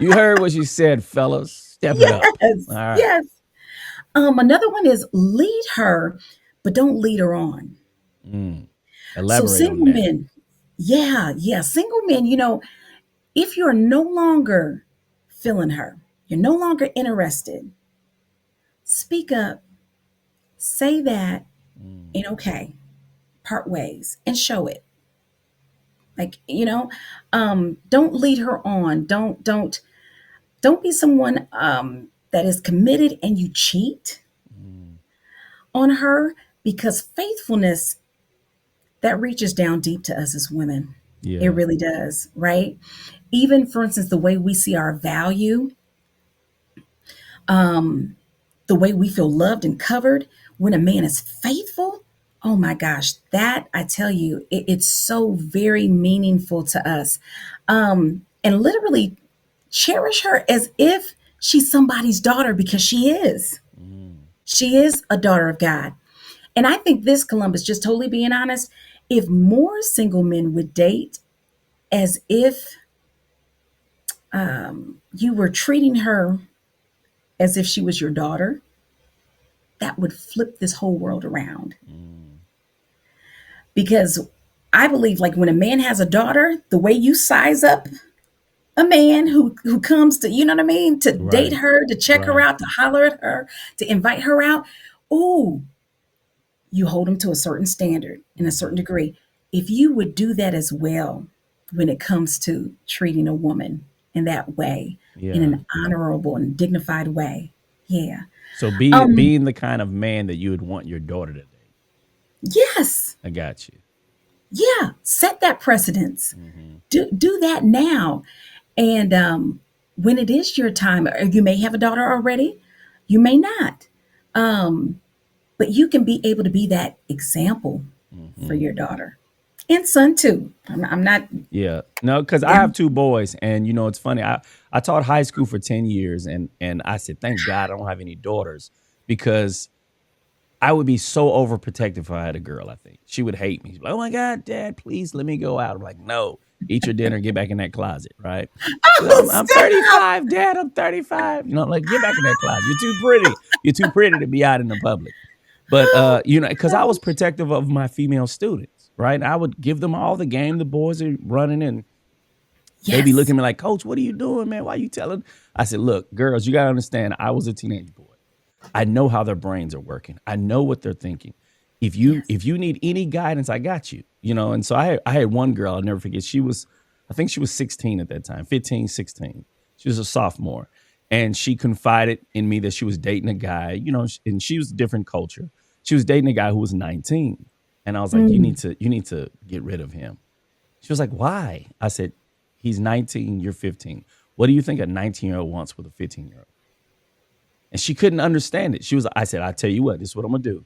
You heard what she said, fellas. Step it up. All Yes, right. yes. Another one is lead her, but don't lead her on. Mm. So Elaborate on single that. men, yeah, single men, if you're no longer feeling her, you're no longer interested, speak up, say that, Mm. and okay, part ways and show it. Like, don't lead her on. Don't be someone that is committed and you cheat Mm. on her, because faithfulness that reaches down deep to us as women. It Yeah. really does, right? Even for instance, the way we see our value, the way we feel loved and covered when a man is faithful. Oh my gosh, that I tell you, it's so very meaningful to us. And literally cherish her as if she's somebody's daughter, because she is. Mm. She is a daughter of God. And I think this, Columbus, just totally being honest, if more single men would date as if you were treating her as if she was your daughter, that would flip this whole world around. Mm. Because I believe, like, when a man has a daughter, the way you size up a man who comes to, you know what I mean, to date Right. her, to check her Right. out, to holler at her, to invite her out, ooh, you hold them to a certain standard in a certain Mm-hmm. degree. If you would do that as well when it comes to treating a woman in that way, in Yeah. an honorable and dignified way, yeah. So Um, being the kind of man that you would want your daughter to date. yes, I got you. yeah. Set that precedence. Mm-hmm. Do that now. And when it is your time, or you may have a daughter already, you may not. Um, but you can be able to be that example for Mm-hmm. your daughter and son too. I'm not, Yeah. No, because I yeah. have two boys, and it's funny. I taught high school for 10 years, and I said, thank God I don't have any daughters, because I would be so overprotective if I had a girl. I think she would hate me. She'd be like, oh my God, Dad, please let me go out. I'm like, no, eat your dinner, get back in that closet, right? She's like, Oh, I'm stop. 35, Dad. I'm 35. Like, get back in that closet. You're too pretty. You're too pretty to be out in the public. But Oh, because I was protective of my female students, right? I would give them all the game. The boys are running, and they be looking yes, at me like, Coach, what are you doing, man? Why you telling? I said, look, girls, you gotta understand, I was a teenage boy. I know how their brains are working. I know what they're thinking. If you yes, if you need any guidance, I got you. And so I had one girl, I'll never forget. I think she was 16 at that time, 15, 16. She was a sophomore. And she confided in me that she was dating a guy, and she was a different culture. She was dating a guy who was 19. And I was like, you mm, need to get rid of him. She was like, why? I said, he's 19, you're 15. What do you think a 19-year-old wants with a 15-year-old? And she couldn't understand it. I said, I tell you what, this is what I'm gonna do.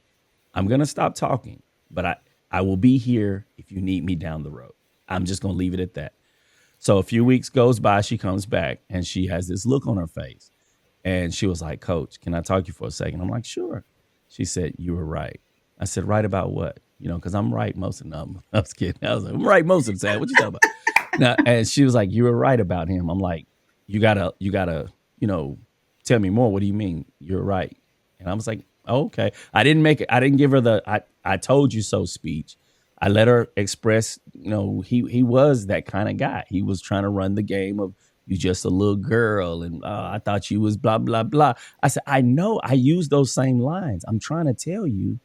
I'm gonna stop talking, but I will be here if you need me down the road. I'm just gonna leave it at that. So a few weeks goes by, she comes back and she has this look on her face. And she was like, Coach, can I talk to you for a second? I'm like, sure. She said, you were right. I said, right about what? Because I'm right most of them. I was kidding. I was like, I'm right most of the time. What you talking about? No, and she was like, you were right about him. I'm like, you gotta, tell me more. What do you mean? You're right. And I was like, oh, okay. I didn't give her the I told you so speech. I let her express, he was that kind of guy. He was trying to run the game of, you just a little girl, and I thought you was blah blah blah. I said, I know, I use those same lines. I'm trying to tell you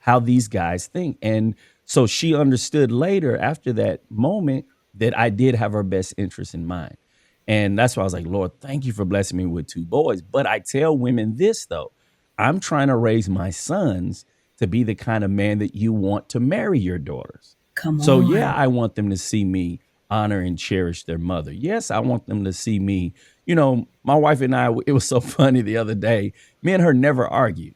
how these guys think. And so she understood later, after that moment, that I did have her best interest in mind. And that's why I was like, Lord, thank you for blessing me with two boys. But I tell women this, though: I'm trying to raise my sons to be the kind of man that you want to marry your daughters. come So yeah, on. I want them to see me honor and cherish their mother. Yes, I want them to see me. My wife and I, it was so funny the other day. Me and her never argue.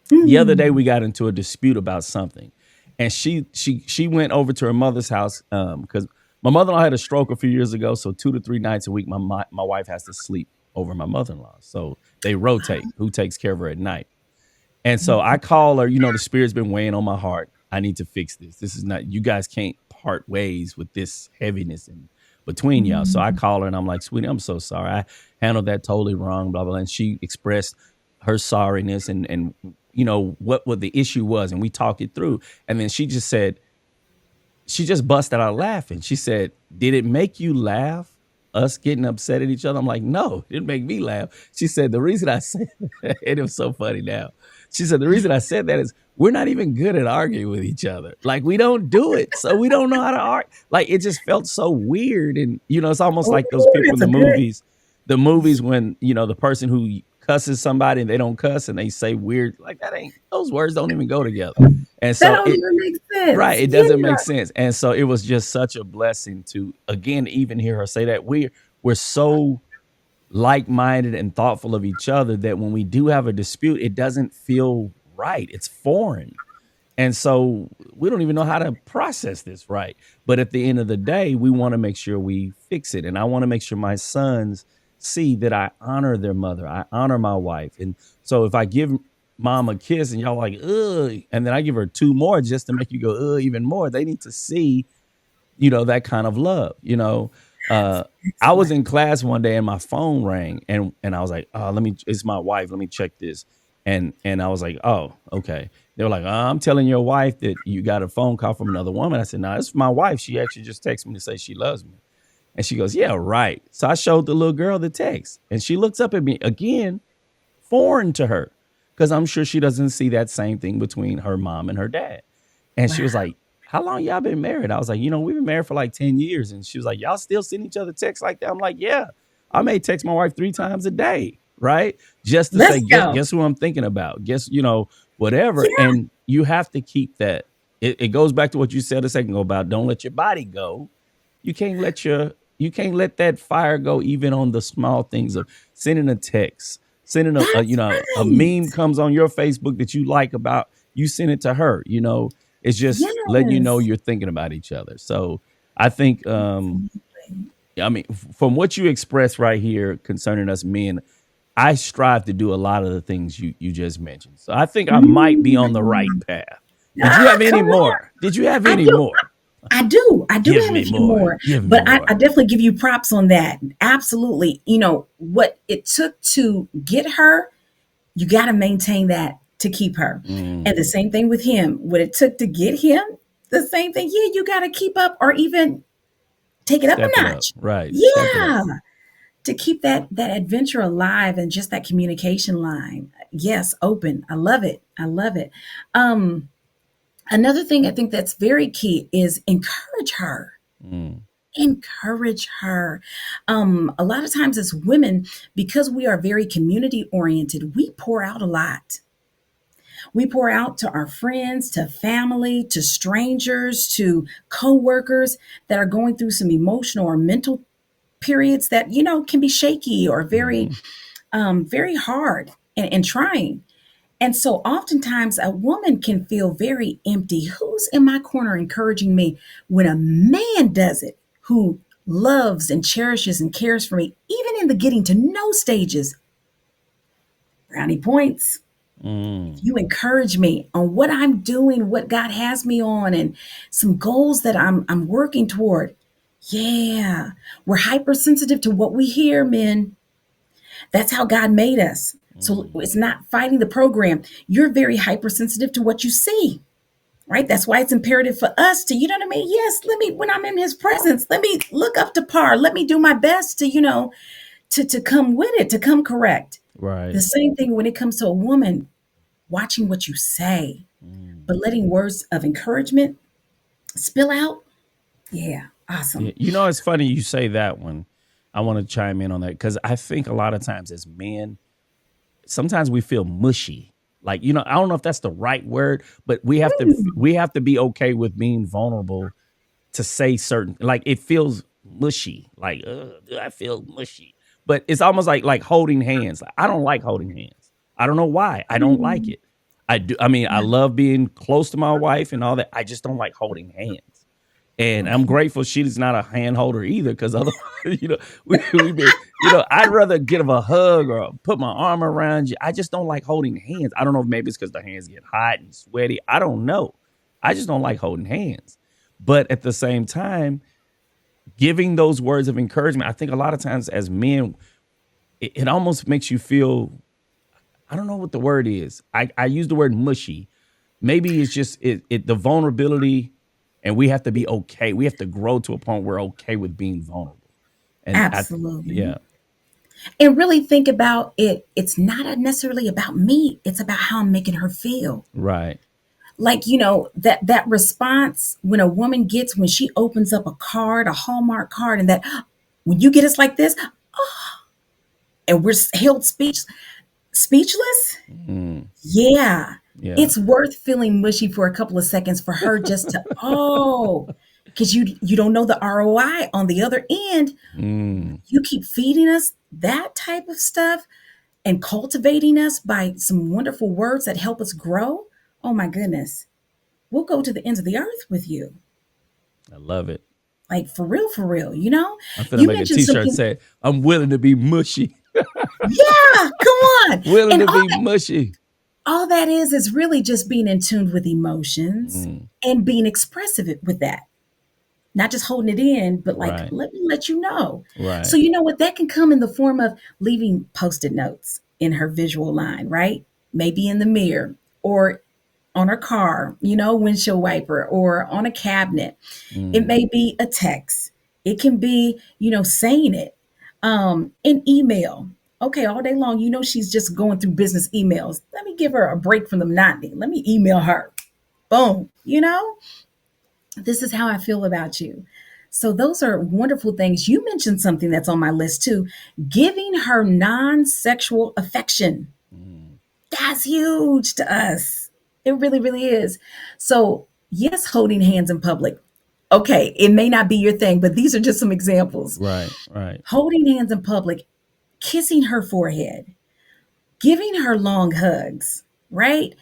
The other day Mm, we got into a dispute about something, and she went over to her mother's house, because My mother-in-law had a stroke a few years ago, so 2 to 3 nights a week, my wife has to sleep over my mother-in-law. So they rotate who takes care of her at night. And so I call her, the spirit's been weighing on my heart. I need to fix this. This is not, you guys can't part ways with this heaviness in between y'all. So I Mhm. call her and I'm like, sweetie, I'm so sorry. I handled that totally wrong, blah, blah, blah. And she expressed her sorriness and what the issue was. And we talked it through. And then she just busted out laughing. She said, "Did it make you laugh? Us getting upset at each other?" I'm like, "No, it didn't make me laugh." She said, "The reason I said," and it was so funny now. She said, "The reason I said that is we're not even good at arguing with each other. Like we don't do it, so we don't know how to argue." Like it just felt so weird, and it's almost Oh, like those people in that's a good. the movies when the person who cusses somebody and they don't cuss and they say weird like that ain't those words don't even go together, and That so don't it even make right, sense. it Yeah. doesn't make sense, and so it was just such a blessing to, again, even hear her say that. We're so like-minded and thoughtful of each other that when we do have a dispute, it doesn't feel right, it's foreign, and so we don't even know how to process this right. But at the end of the day, we want to make sure we fix it. And I want to make sure my sons see that I honor their mother. I honor my wife. And so if I give mom a kiss and y'all like, ugh, and then I give her two more just to make you go, ugh, even more, they need to see that kind of love. Uh, I was Excellent. in class one day and my phone rang and I was like, oh, it's my wife. Let me check this. And I was like, oh, okay. They were like, I'm telling your wife that you got a phone call from another woman. I said, no, it's my wife. She actually just texted me to say she loves me. And she goes, yeah, right. So I showed the little girl the text and she looks up at me again, foreign to her, because I'm sure she doesn't see that same thing between her mom and her dad. And she was Wow. like, how long y'all been married? I was like, we've been married for like 10 years. And she was like, y'all still send each other texts like that? I'm like, yeah, I may text my wife 3 times a day, right? Just to say, Let's guess, go. guess who I'm thinking about? Guess, whatever. Yeah. And you have to keep that. It goes back to what you said a second ago about don't let your body go. You can't let that fire go even on the small things of sending a text, sending That's a right. meme comes on your Facebook that you like about you send it to her. It's just letting you know Yes. you're thinking about each other. So I think Absolutely. I mean from what you expressed right here concerning us men, I strive to do a lot of the things you just mentioned. So I think I might be on the right Mm. path. Did you have any Come on. more? Did you have I any do. more? I do. I do Give have a me few more. more, Give me but I more. definitely give you props on that. Absolutely. What it took to get her, you got to maintain that to keep her. And the Mm. same thing with him. What it took to get him, the same thing. Yeah, you got to keep up or even take it up Step a it up. notch. Right. Step it up. Yeah, to keep that adventure alive and just that communication line. Yes, open. I love it. I love it. Um, Another thing I think that's very key is encourage her. Mm. Encourage her. A lot of times as women, because we are very community oriented, we pour out a lot. We pour out to our friends, to family, to strangers, to coworkers that are going through some emotional or mental periods that can be shaky or very Mhm. very hard and trying. And so oftentimes a woman can feel very empty. Who's in my corner encouraging me when a man does it who loves and cherishes and cares for me, even in the getting to know stages? Brownie points. If Mm. you encourage me on what I'm doing, what God has me on, and some goals that I'm working toward, yeah, we're hypersensitive to what we hear, men. That's how God made us. So Mm. it's not fighting the program. You're very hypersensitive to what you see, right? That's why it's imperative for us to, what I mean? Yes, let me, when I'm in his presence, let me look up to par. Let me do my best to, to come with it, to come correct. The Right. same thing when it comes to a woman, watching what you say, Mm. but letting words of encouragement spill out. Yeah, Yeah. awesome. It's funny you say that one. I want to chime in on that because I think a lot of times as men, sometimes we feel mushy. Like, I don't know if that's the right word, but Mm, we have to be okay with being vulnerable to say certain like it feels mushy. Like, I feel mushy. But it's almost like holding hands. Like, I don't like holding hands. I don't know why. I don't like mm, it. I do. I mean, I yeah, love being close to my wife and all that. I just don't like holding hands. And I'm Okay. grateful she's not a hand holder either, because otherwise, you know, we been, I'd rather give a hug or put my arm around you. I just don't like holding hands. I don't know if maybe it's because the hands get hot and sweaty. I don't know. I just don't like holding hands. But at the same time, giving those words of encouragement, I think a lot of times as men, it almost makes you feel, I don't know what the word is. I use the word mushy. Maybe it's just the vulnerability, and we have to be okay. We have to grow to a point where we're okay with being vulnerable. And Absolutely. yeah, And really think about it. It's not necessarily about me. It's about how I'm making her feel. right. Like, that response when a woman gets when she opens up a card, a Hallmark card, and that when you get us like this, and we're held speechless. Mm, Yeah, yeah. it's worth feeling mushy for a couple of seconds for her just to because you don't know the ROI on the other end. Mm, You keep feeding us that type of stuff and cultivating us by some wonderful words that help us grow. Oh my goodness, we'll go to the ends of the earth with you. I love it. Like for real, you know? I'm finna You make a mentioned t-shirt something. say, I'm willing to be mushy. Yeah, come on. Willing And to be mushy. all that is really just being in tune with emotions Mm, and being expressive with that. Not just holding it in, but like, right. let me let you know. So, Right. you know what? That can come in the form of leaving post it notes in her visual line, right? Maybe in the mirror or on her car, windshield wiper or on a cabinet. It Mm, may be a text. It can be, saying it. An email. Okay, all day long, she's just going through business emails. Let me give her a break from the monotony. Let me email her. Boom. This is how I feel about you. So those are wonderful things. You mentioned something that's on my list too, giving her non-sexual affection. mm, That's huge to us. It really, really is. So, yes, holding hands in public. Okay, it may not be your thing, but these are just some examples. right. Right. Holding hands in public, kissing her forehead, giving her long hugs, right?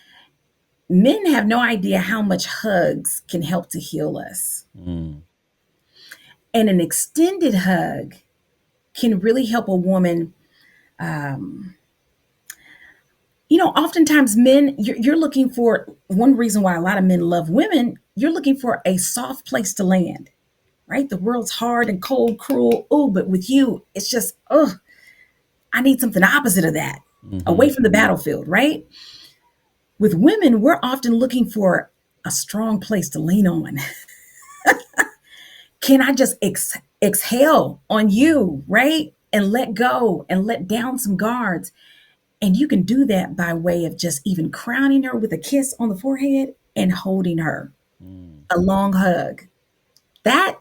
Men have no idea how much hugs can help to heal us. Mm, And an extended hug can really help a woman. Um, Oftentimes men, you're looking for one reason why a lot of men love women, you're looking for a soft place to land, right? The world's hard and cold, cruel. Oh, but with you, it's just, I need something opposite of that, mm-hmm. away from the battlefield, right? With women, we're often looking for a strong place to lean on. Can I just exhale on you, right? And let go and let down some guards. And you can do that by way of just even crowning her with a kiss on the forehead and holding her. Mm, A long hug. That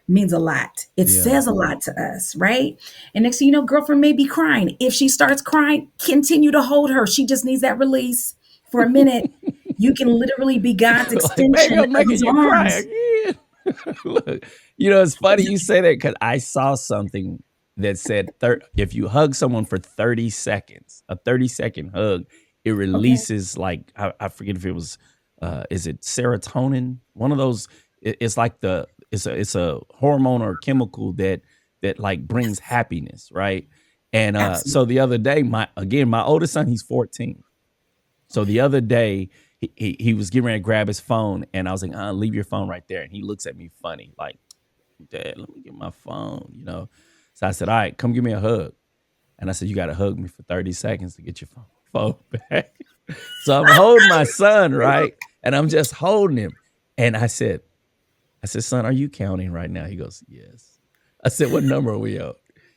means a lot. It yeah. says a lot to us, right? And next thing you know, girlfriend may be crying. If she starts crying, continue to hold her. She just needs that release for a minute. You can literally be God's Like, baby, extension I'm of making his you cry arms. again. Look, it's funny you say that, because I saw something that said if you hug someone for 30 seconds, a 30-second hug, it Okay. releases, like, I forget if it was, is it serotonin? One of those, it's like it's a hormone or chemical that like brings happiness, right? And so Absolutely. the other day, my oldest son, he's 14. So the Okay. other day, he was getting ready to grab his phone, and I was like, leave your phone right there. And he looks at me funny, like, Dad, let me get my phone. So I said, all right, come give me a hug. And I said, you got to hug me for 30 seconds to get your phone back. So I'm holding my son, right? And I'm just holding him. And I said, son, are you counting right now? He goes, yes. I said, what number are we on?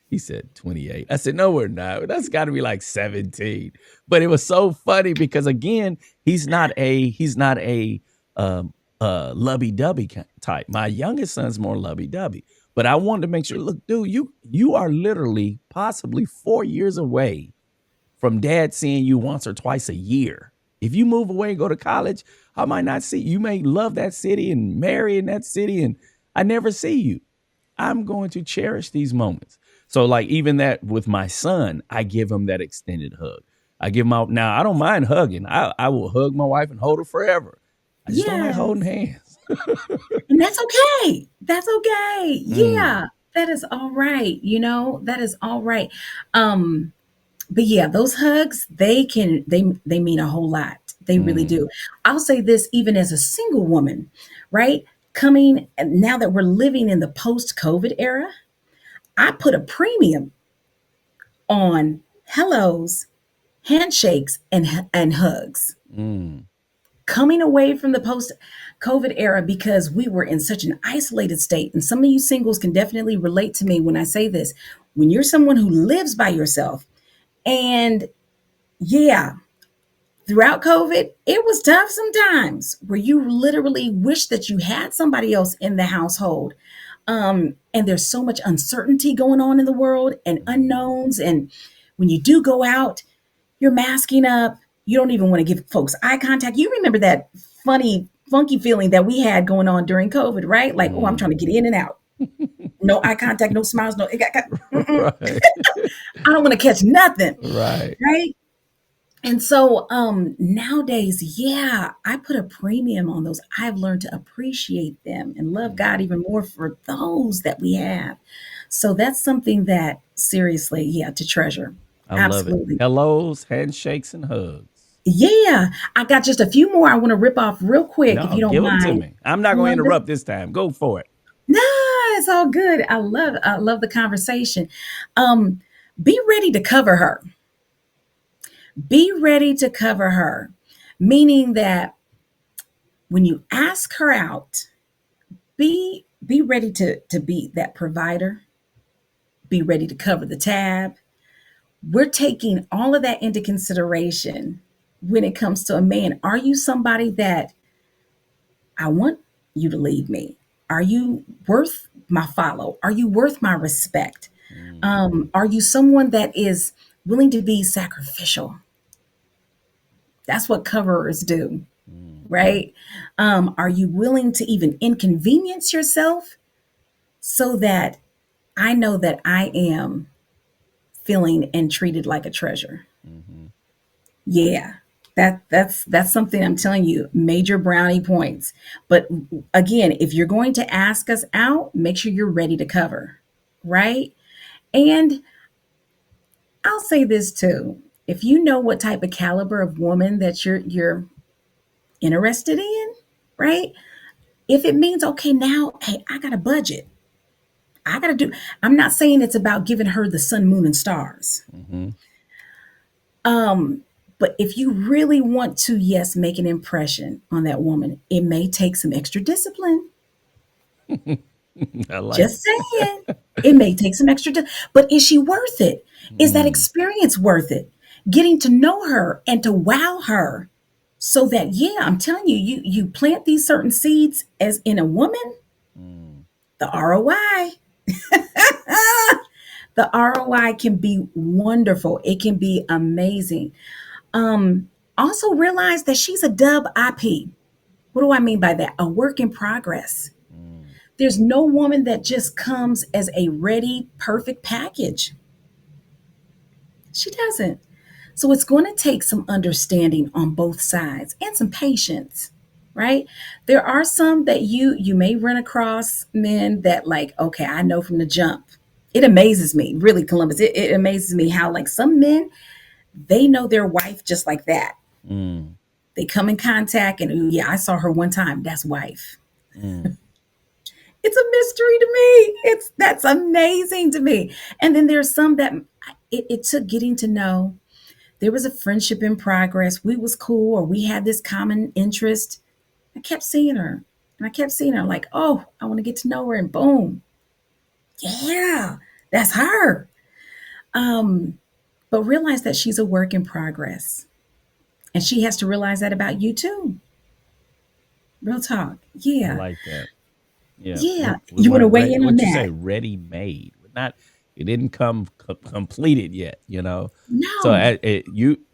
He said 28. I said, no, we're not. That's got to be like 17. But it was so funny because, again, he's not a lovey-dovey type. My youngest son's more lovey-dovey. But I wanted to make sure, look, dude, you are literally possibly 4 years away from dad seeing you once or twice a year. If you move away and go to college, I might not see you. You may love that city and marry in that city, and I never see you. I'm going to cherish these moments. So, like, even that with my son, I give him that extended hug. I give him out. Now, I don't mind hugging. I will hug my wife and hold her forever. I just don't like holding Yes. hands. And that's okay. That's okay. Mm, Yeah, that is all right. That is all right. Um, but yeah, those hugs, they mean a whole lot. They really mm, do. I'll say this even as a single woman, right? Coming now that we're living in the post-COVID era, I put a premium on hellos, handshakes, and hugs. mm, Coming away from the post COVID era because we were in such an isolated state. And some of you singles can definitely relate to me when I say this. When you're someone who lives by yourself, and yeah, throughout COVID, it was tough sometimes where you literally wish that you had somebody else in the household. And there's so much uncertainty going on in the world and mm. unknowns. And when you do go out, you're masking up. You don't even want to give folks eye contact. You remember that funny, funky feeling that we had going on during COVID, right? Like, oh, I'm trying to Mm. get in and out. No eye contact, no smiles, no. Mm-mm. Right. I don't want to catch nothing, Right. right? And so nowadays, yeah, I put a premium on those. I've learned to appreciate them and love God Mm. even more for those that we have. So that's something that seriously, yeah, to treasure. I love it. Absolutely. Hellos, handshakes, and hugs. Yeah, I got just a few more I want to rip off real quick, if No, you don't give them to mind. me. I'm not going to Love this. interrupt this time. Go for it. No, it's all good. I love the conversation. Um, be ready to cover her. Be ready to cover her, meaning that when you ask her out, be ready to be that provider. Be ready to cover the tab. We're taking all of that into consideration when it comes to a man. Are you somebody that I want you to lead me? Are you worth my follow? Are you worth my respect? Mm, Are you someone that is willing to be sacrificial? That's what coverers do, mm, right? Are you willing to even inconvenience yourself so that I know that I am feeling and treated like a treasure? mhm. Yeah, that's something I'm telling you, major brownie points. But again, if you're going to ask us out, make sure you're ready to cover, right? And I'll say this too. If you know what type of caliber of woman that you're interested in, right? If it means okay, now, hey, I got a budget. I got to do I'm not saying it's about giving her the sun, moon and stars. Mhm. Um, but if you really want to, yes, make an impression on that woman, it may take some extra discipline. I like Just saying. It may take some extra, but is she worth it? Is that mm, experience worth it? Getting to know her and to wow her so that, yeah, I'm telling you, you plant these certain seeds as in a woman, mm, the ROI. The ROI can be wonderful. It can be amazing. Also realize that she's a dub IP. What do I mean by that? A work in progress. mm, There's no woman that just comes as a ready, perfect package. She doesn't. So it's going to take some understanding on both sides and some patience, right? There are some that you may run across men that like, okay, I know from the jump. It amazes me, really, Columbus. It amazes me how like some men, they know their wife just like that. mm, They come in contact and "Ooh, yeah, I saw her one time. That's wife." mm, It's a mystery to me. It's that's amazing to me. And then there's some that it took getting to know. There was a friendship in progress. We was cool, or we had this common interest. I kept seeing her, and I kept seeing her. Like, oh, I want to get to know her, and boom, yeah, that's her. Um, but realize that she's a work in progress, and she has to realize that about you too. Real talk. I Yeah, like that. Yeah, yeah. we You want to weren't weigh ready. in on What you say? that? Ready made. We're not. It didn't come completed yet. So No.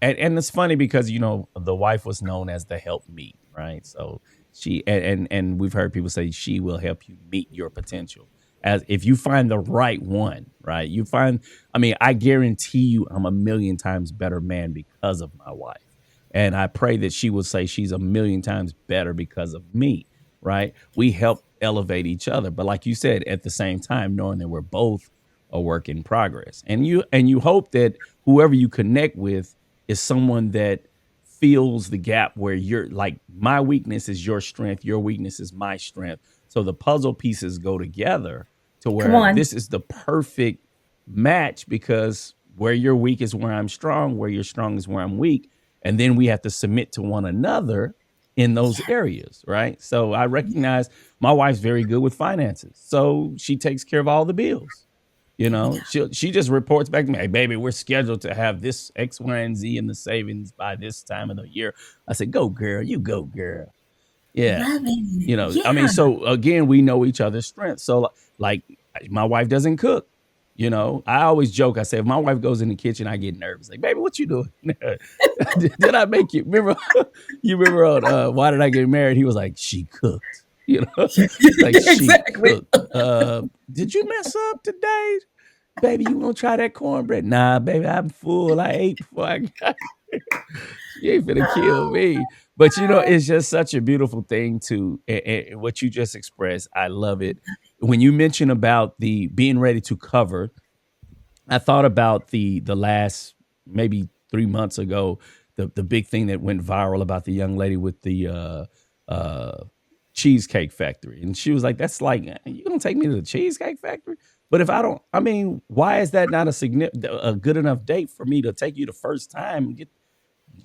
and it's funny because the wife was known as the help meet, right? So she and we've heard people say she will help you meet your potential. As if you find the right one, right? You find. I mean, I guarantee you, I'm a million times better man because of my wife, and I pray that she will say she's a million times better because of me, right? We help elevate each other. But like you said, at the same time, knowing that we're both a work in progress. And you hope that whoever you connect with is someone that fills the gap where you're like my weakness is your strength, your weakness is my strength. So the puzzle pieces go together to Come where on. this is the perfect match because where you're weak is where I'm strong, where you're strong is where I'm weak. And then we have to submit to one another in those Yeah. areas, right? So I recognize my wife's very good with finances. So she takes care of all the bills. There we go. She just reports back to me, hey, baby, we're scheduled to have this X, Y, and Z in the savings by this time of the year. I said, go, girl, you go, girl. Yeah. Loving it. I mean, Yeah. so again, we know each other's strengths. So like my wife doesn't cook. I always joke. I say, if my wife goes in the kitchen, I get nervous. Like, baby, what you doing? Did I make you remember? You remember on Why Did I Get Married? He was like, she cooked. Like she Exactly. cooked. Did you mess up today? Baby, you gonna try that cornbread? Nah, baby, I'm full. I ate before I got here. She ain't finna kill Oh, me. But it's just such a beautiful thing to what you just expressed. I love it. When you mention about the being ready to cover, I thought about the last maybe 3 months ago, the big thing that went viral about the young lady with the uh, cheesecake factory, and she was like, "That's like you gonna take me to the cheesecake factory?" But if I don't, I mean, why is that not a good enough date for me to take you the first time and get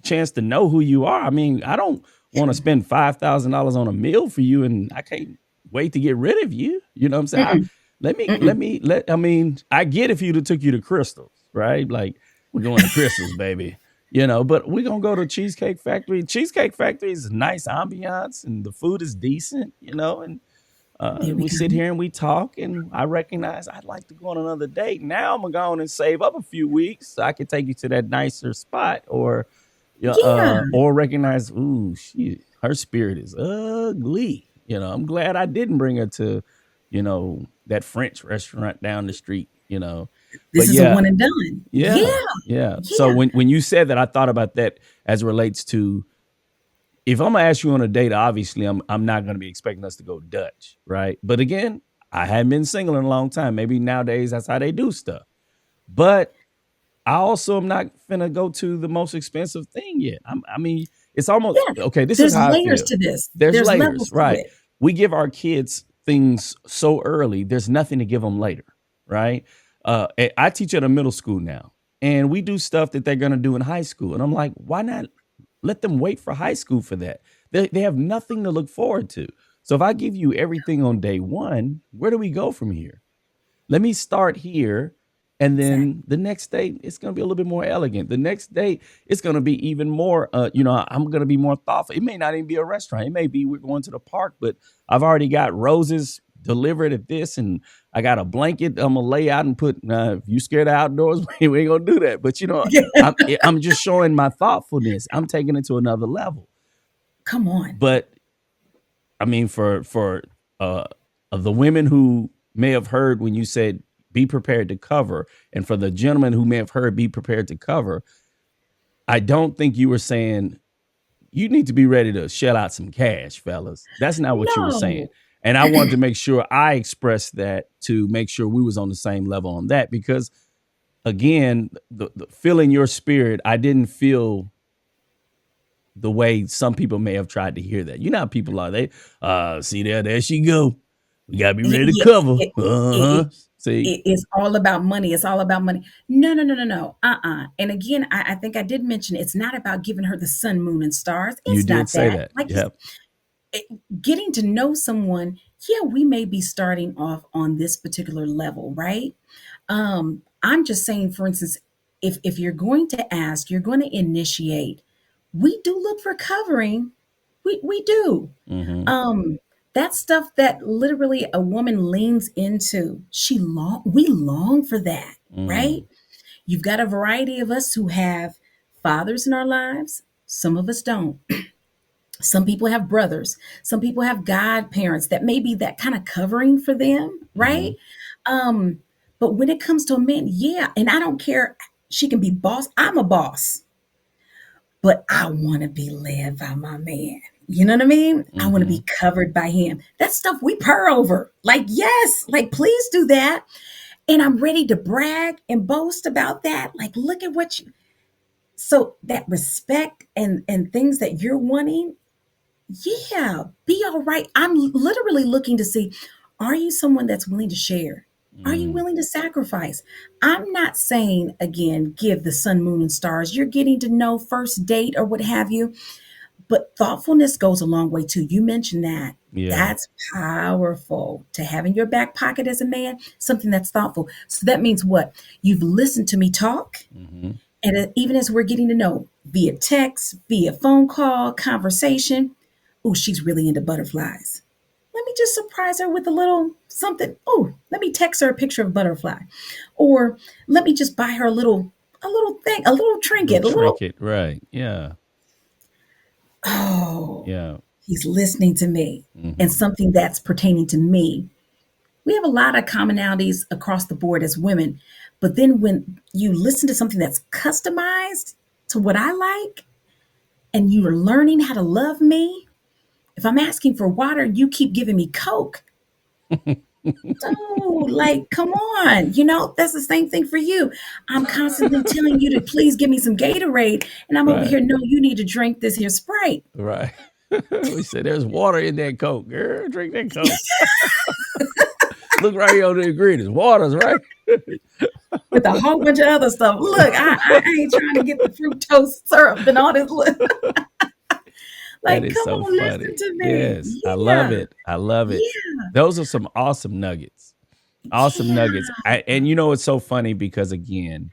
chance to know who you are? I mean, I don't want to spend $5,000 on a meal for you, and I can't wait to get rid of you. You know what I'm saying? mm-mm, Let mm-mm. me let. I mean, I get if you took you to Crystals, right? Like we're going to Crystals, baby. But we're gonna go to Cheesecake Factory. Cheesecake Factory is a nice ambiance, and the food is decent. And There we we go. sit here and we talk, and I recognize I'd like to go on another date. Now I'm gonna go on and save up a few weeks so I can take you to that nicer spot, or yeah, Yeah. or recognize, ooh, her spirit is ugly. I'm glad I didn't bring her to, that French restaurant down the street. But This is a yeah, one and done. Yeah. yeah, yeah. So Yeah. when you said that, I thought about that as it relates to if I'm gonna ask you on a date, obviously I'm not gonna be expecting us to go Dutch, right? But again, I hadn't been single in a long time. Maybe nowadays that's how they do stuff. But I also am not finna go to the most expensive thing yet. I mean, it's almost Yeah. okay. This is There's how I layers feel. to this. There's There's layers, levels to right? it. We give our kids things so early. There's nothing to give them later, right? I teach at a middle school now, and we do stuff that they're gonna do in high school, and I'm like, why not let them wait for high school for that? They have nothing to look forward to. So if I give you everything on day one, where do we go from here? Let me start here. And Exactly. then the next day, it's going to be a little bit more elegant. The next day, it's going to be even more, I'm going to be more thoughtful. It may not even be a restaurant. It may be we're going to the park, but I've already got roses delivered at this, and I got a blanket I'm going to lay out and put, if you scared of outdoors, we ain't going to do that. But, I'm just showing my thoughtfulness. I'm taking it to another level. Come on. But I mean, for uh, the women who may have heard when you said be prepared to cover, and for the gentlemen who may have heard be prepared to cover, I don't think you were saying you need to be ready to shell out some cash, fellas. That's not what you were saying. No. And I wanted to make sure I expressed that to make sure we was on the same level on that because again, the feeling your spirit, I didn't feel the way some people may have tried to hear that. You know how people are. They see there she go. We gotta be ready to Yeah, cover. it, it, Uh-huh. See, it's all about money. It's all about money. No, no, no, no, no. And again, I think I did mention it's not about giving her the sun, moon, and stars. you It's did not say that. that. Like you, Yep. it, getting to know someone, yeah, we may be starting off on this particular level, right? I'm just saying, for instance, if you're going to ask, you're going to initiate. We do look for covering. We do. Mm-hmm. Um, that stuff that literally a woman leans into. We long for that, Mm-hmm. right? You've got a variety of us who have fathers in our lives. Some of us don't. Some people have brothers. Some people have godparents that may be that kind of covering for them, Mm-hmm. right? Um, but when it comes to a man, yeah, and I don't care. She can be boss. I'm a boss, but I want to be led by my man. You know what I mean? I want to Mm-hmm. be covered by him. That's stuff we purr over. Like, yes, like, please do that. And I'm ready to brag and boast about that. Like, look at what you, so that respect and things that you're wanting, yeah, be all right. I'm literally looking to see, are you someone that's willing to share? Are you Mm. willing to sacrifice? I'm not saying, again, give the sun, moon, and stars. You're getting to know first date or what have you, but thoughtfulness goes a long way too. You mentioned that. Yeah. That's powerful to have in your back pocket as a man, something that's thoughtful. So that means what? You've listened to me talk. Mm-hmm. And even as we're getting to know via text, via phone call, conversation, oh, she's really into butterflies. Let me just surprise her with a little something. Oh, let me text her a picture of a butterfly. Or let me just buy her a little thing, a little Little trinket, a little, trinket, right? Yeah. oh, Yeah. he's listening to me and Mm-hmm. something that's pertaining to me. We have a lot of commonalities across the board as women. But then when you listen to something that's customized to what I like, and you are learning how to love me, if I'm asking for water, you keep giving me Coke. Oh, like, come on. That's the same thing for you. I'm constantly telling you to please give me some Gatorade. And I'm over Right. here, no, you need to drink this here Sprite Right. We said there's water in that Coke. Girl, drink that Coke. Look right here on the ingredients. Water's right. with a whole bunch of other stuff. Look, I ain't trying to get the fructose syrup and all this. That Like, is come so on, listen funny. to me. Yes. I love Yeah. it. I love it. Yeah. Those are some awesome nuggets. Awesome Yeah. nuggets. And it's so funny because again,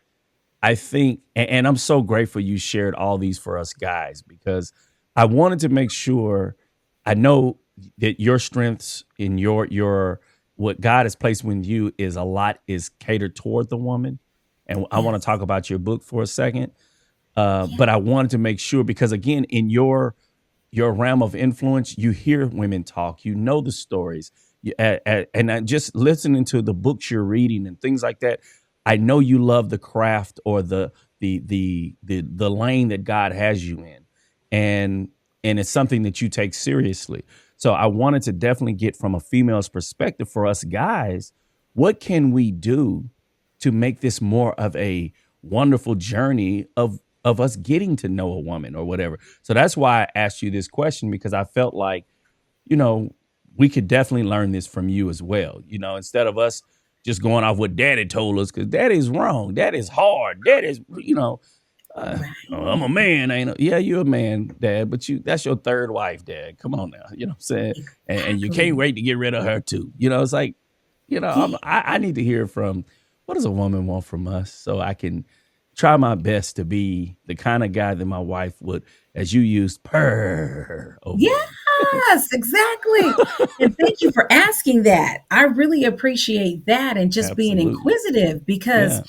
I think, and I'm so grateful you shared all these for us guys because I wanted to make sure I know that your strengths in your what God has placed with you is catered toward the woman. And I want to Yes. talk about your book for a second. Yeah. But I wanted to make sure because again, in your realm of influence, you hear women talk, you know the stories, and just listening to the books you're reading and things like that. I know you love the craft or the lane that God has you in, and it's something that you take seriously. So I wanted to definitely get from a female's perspective for us guys, what can we do to make this more of a wonderful journey of us getting to know a woman or whatever. So that's why I asked you this question because I felt like, you know, we could definitely learn this from you as well. Instead of us just going off what daddy told us, because daddy's wrong. Daddy's hard. Daddy's, I'm a Right. man, ain't I? Yeah, you're a man, dad, but that's your third wife, dad. Come on now. You know what I'm saying? And you can't Exactly. wait to get rid of her too. It's like, Yeah. I need to hear from what does a woman want from us so I can try my best to be the kind of guy that my wife would, as you used, purr over me. Yes, exactly. And thank you for asking that. I really appreciate that and just being Absolutely. inquisitive because Yeah.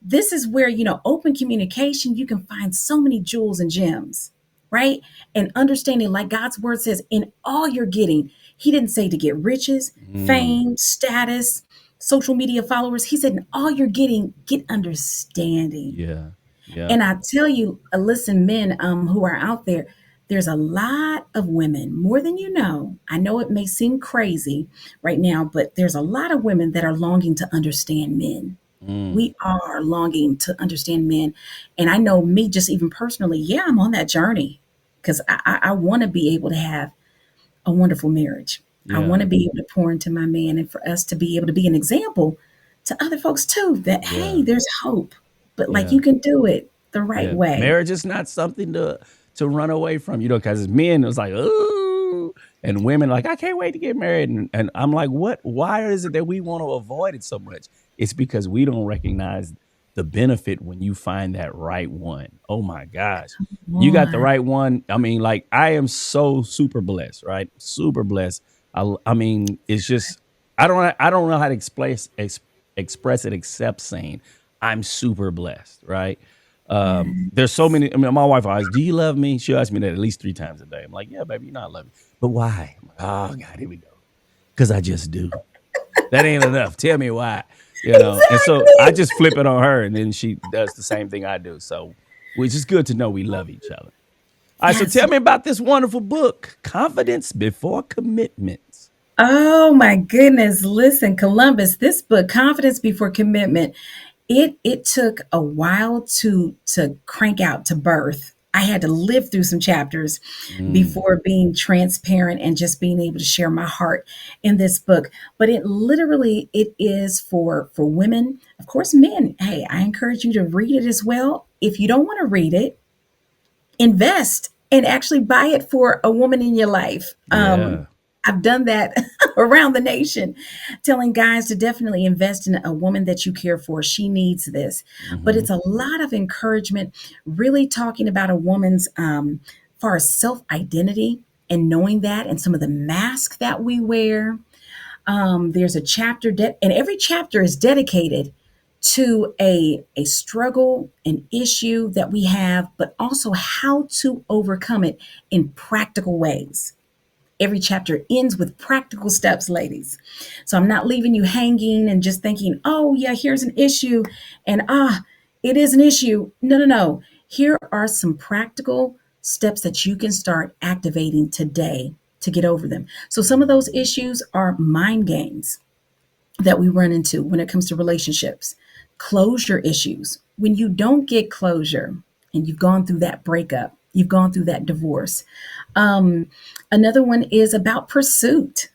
this is where, open communication, you can find so many jewels and gems, right? And understanding, like God's word says, in all you're getting, He didn't say to get riches, Mm, fame, status, social media followers. He said, in all you're getting, get understanding. yeah. Yeah. And I tell you, listen, men who are out there, there's a lot of women, more than you know. I know it may seem crazy right now, but there's a lot of women that are longing to understand men. Mm, We are longing to understand men. And I know me, just even personally, yeah, I'm on that journey because I want to be able to have a wonderful marriage. I want yeah. to be able to pour into my man and for us to be able to be an example to other folks too that, hey, Yeah. there's hope, but like Yeah. you can do it the right Yeah, way. marriage is not something to run away from, because men it was like, ooh, and women like, I can't wait to get married, and I'm like, what? Why is it that we want to avoid it so much? It's because we don't recognize the benefit when you find that right one. Oh my gosh, you got the One. right one. I mean, like I am so super blessed, right? Super blessed. I mean, it's just I don't know how to express it except saying I'm super blessed, right? There's so Yes. many. I mean, my wife always, do you love me? She asks me that at least 3 times a day. I'm like, yeah, baby, I love you. But why? I'm like, oh God, here we go. Because I just do. That ain't enough. Tell me why. And so I Exactly. just flip it on her, and then she does the same thing I do. So, which is good to know we love each other. All right, so Yes. tell me about this wonderful book, Confidence Before Commitments. Oh my goodness. Listen, Columbus, this book, Confidence Before Commitment, it took a while to crank out to birth. I had to live through some chapters Mm, before being transparent and just being able to share my heart in this book. But it literally it is for women, of course, men. Hey, I encourage you to read it as well. If you don't want to read it, invest and actually buy it for a woman in your life. yeah. I've done that around the nation, telling guys to definitely invest in a woman that you care for. She needs this. But Hmm. it's a lot of encouragement, really talking about a woman's far as self identity and knowing that and some of the masks that we wear. There's a chapter, and every chapter is dedicated to a struggle, an issue that we have, but also how to overcome it in practical ways. Every chapter ends with practical steps, ladies. So I'm not leaving you hanging and just thinking, oh, yeah, here's an issue. And it is an issue. No, no, no. Here are some practical steps that you can start activating today to get over them. So some of those issues are mind games that we run into when it comes to relationships, closure issues. When you don't get closure and you've gone through that breakup, you've gone through that divorce. Um, Another one is about pursuit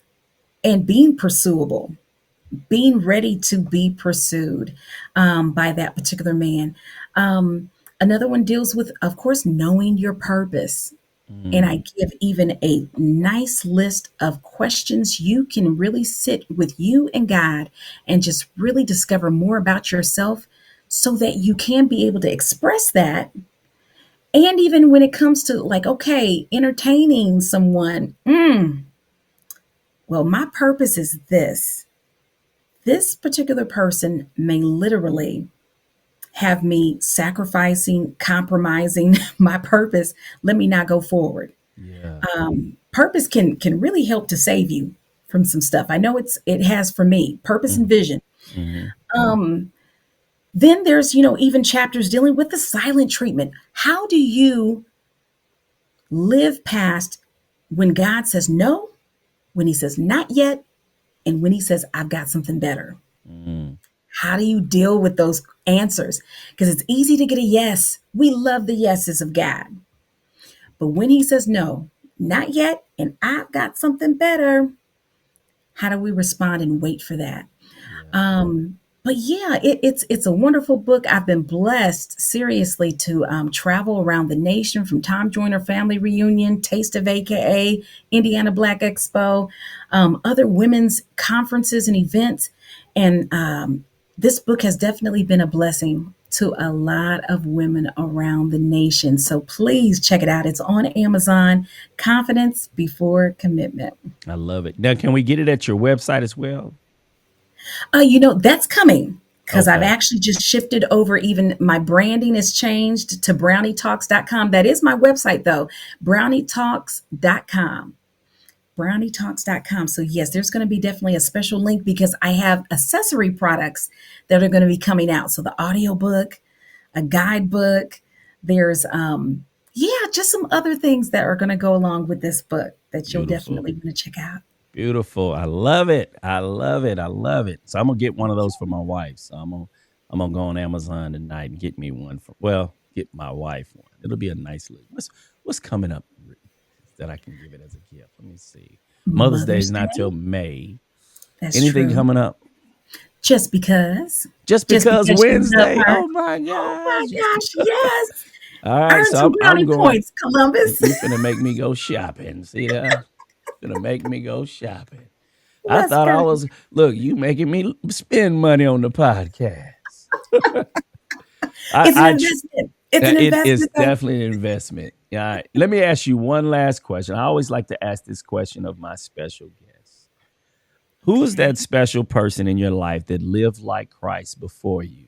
and being pursuable, being ready to be pursued by that particular man. Another one deals with, of course, knowing your purpose. And I Mm, give even a nice list of questions you can really sit with you and God and just really discover more about yourself so that you can be able to express that. And even when it comes to, like, okay, entertaining someone, well, my purpose is this. This particular person may literally have me sacrificing, compromising my purpose. Let me not go forward. yeah. Purpose can really help to save you from some stuff. I know it has for me, purpose and Mm, vision. hmm. Then there's, even chapters dealing with the silent treatment. How do you live past when God says no, when he says not yet, and when he says I've got something better? Mm, How do you deal with those answers? Because it's easy to get a yes. We love the yeses of God. But when he says no, not yet, and I've got something better, how do we respond and wait for that? yeah. But yeah, it's a wonderful book. I've been blessed seriously to travel around the nation from Tom Joyner Family Reunion, Taste of AKA, Indiana Black Expo, other women's conferences and events, and this book has definitely been a blessing to a lot of women around the nation. So please check it out. It's on Amazon. Confidence Before Commitment. I love it. Now, can we get it at your website as well? That's coming because I've Okay. actually just shifted over. Even my branding has changed to brownietalks.com. That is my website, though, brownietalks.com. Brownietalks.com. So, yes, there's going to be definitely a special link because I have accessory products that are going to be coming out. So, the audiobook, a guidebook, there's, yeah, just some other things that are going to go along with this book that you'll Beautiful. definitely want to check out. Beautiful. I love it. I love it. I love it. So I'm gonna get one of those for my wife. So I'm gonna go on Amazon tonight and get me one for get my wife one. It'll be a nice look. What's coming up that I can give it as a gift? Let me see. Mother's Day is Mother's not till Day. May. That's Anything true. coming up? Just because. Just Just because because you love Wednesday. her. Oh my Oh gosh. my Just gosh, because. yes. All right. Earn So some I'm brownie going. points, Columbus. You finna make me go shopping. See that? Gonna make me go shopping. I Let's thought go. I was look, you making me spend money on the podcast. I, It's an I tr- investment. It's an it is investment, though. definitely an investment. Yeah. Let me ask you one last question. I always like to ask this question of my special guests. Who is Okay. that special person in your life that lived like Christ before you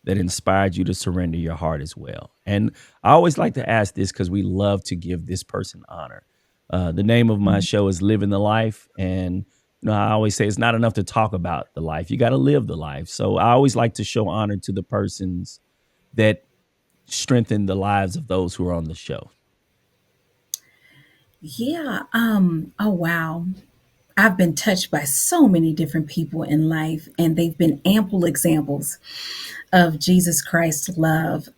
that inspired you to surrender your heart as well? And I always like to ask this because we love to give this person honor. The name of my show is Living the Life. And I always say it's not enough to talk about the life. You got to live the life. So I always like to show honor to the persons that strengthen the lives of those who are on the show. Yeah. Oh, wow. I've been touched by so many different people in life, and they've been ample examples of Jesus Christ's love.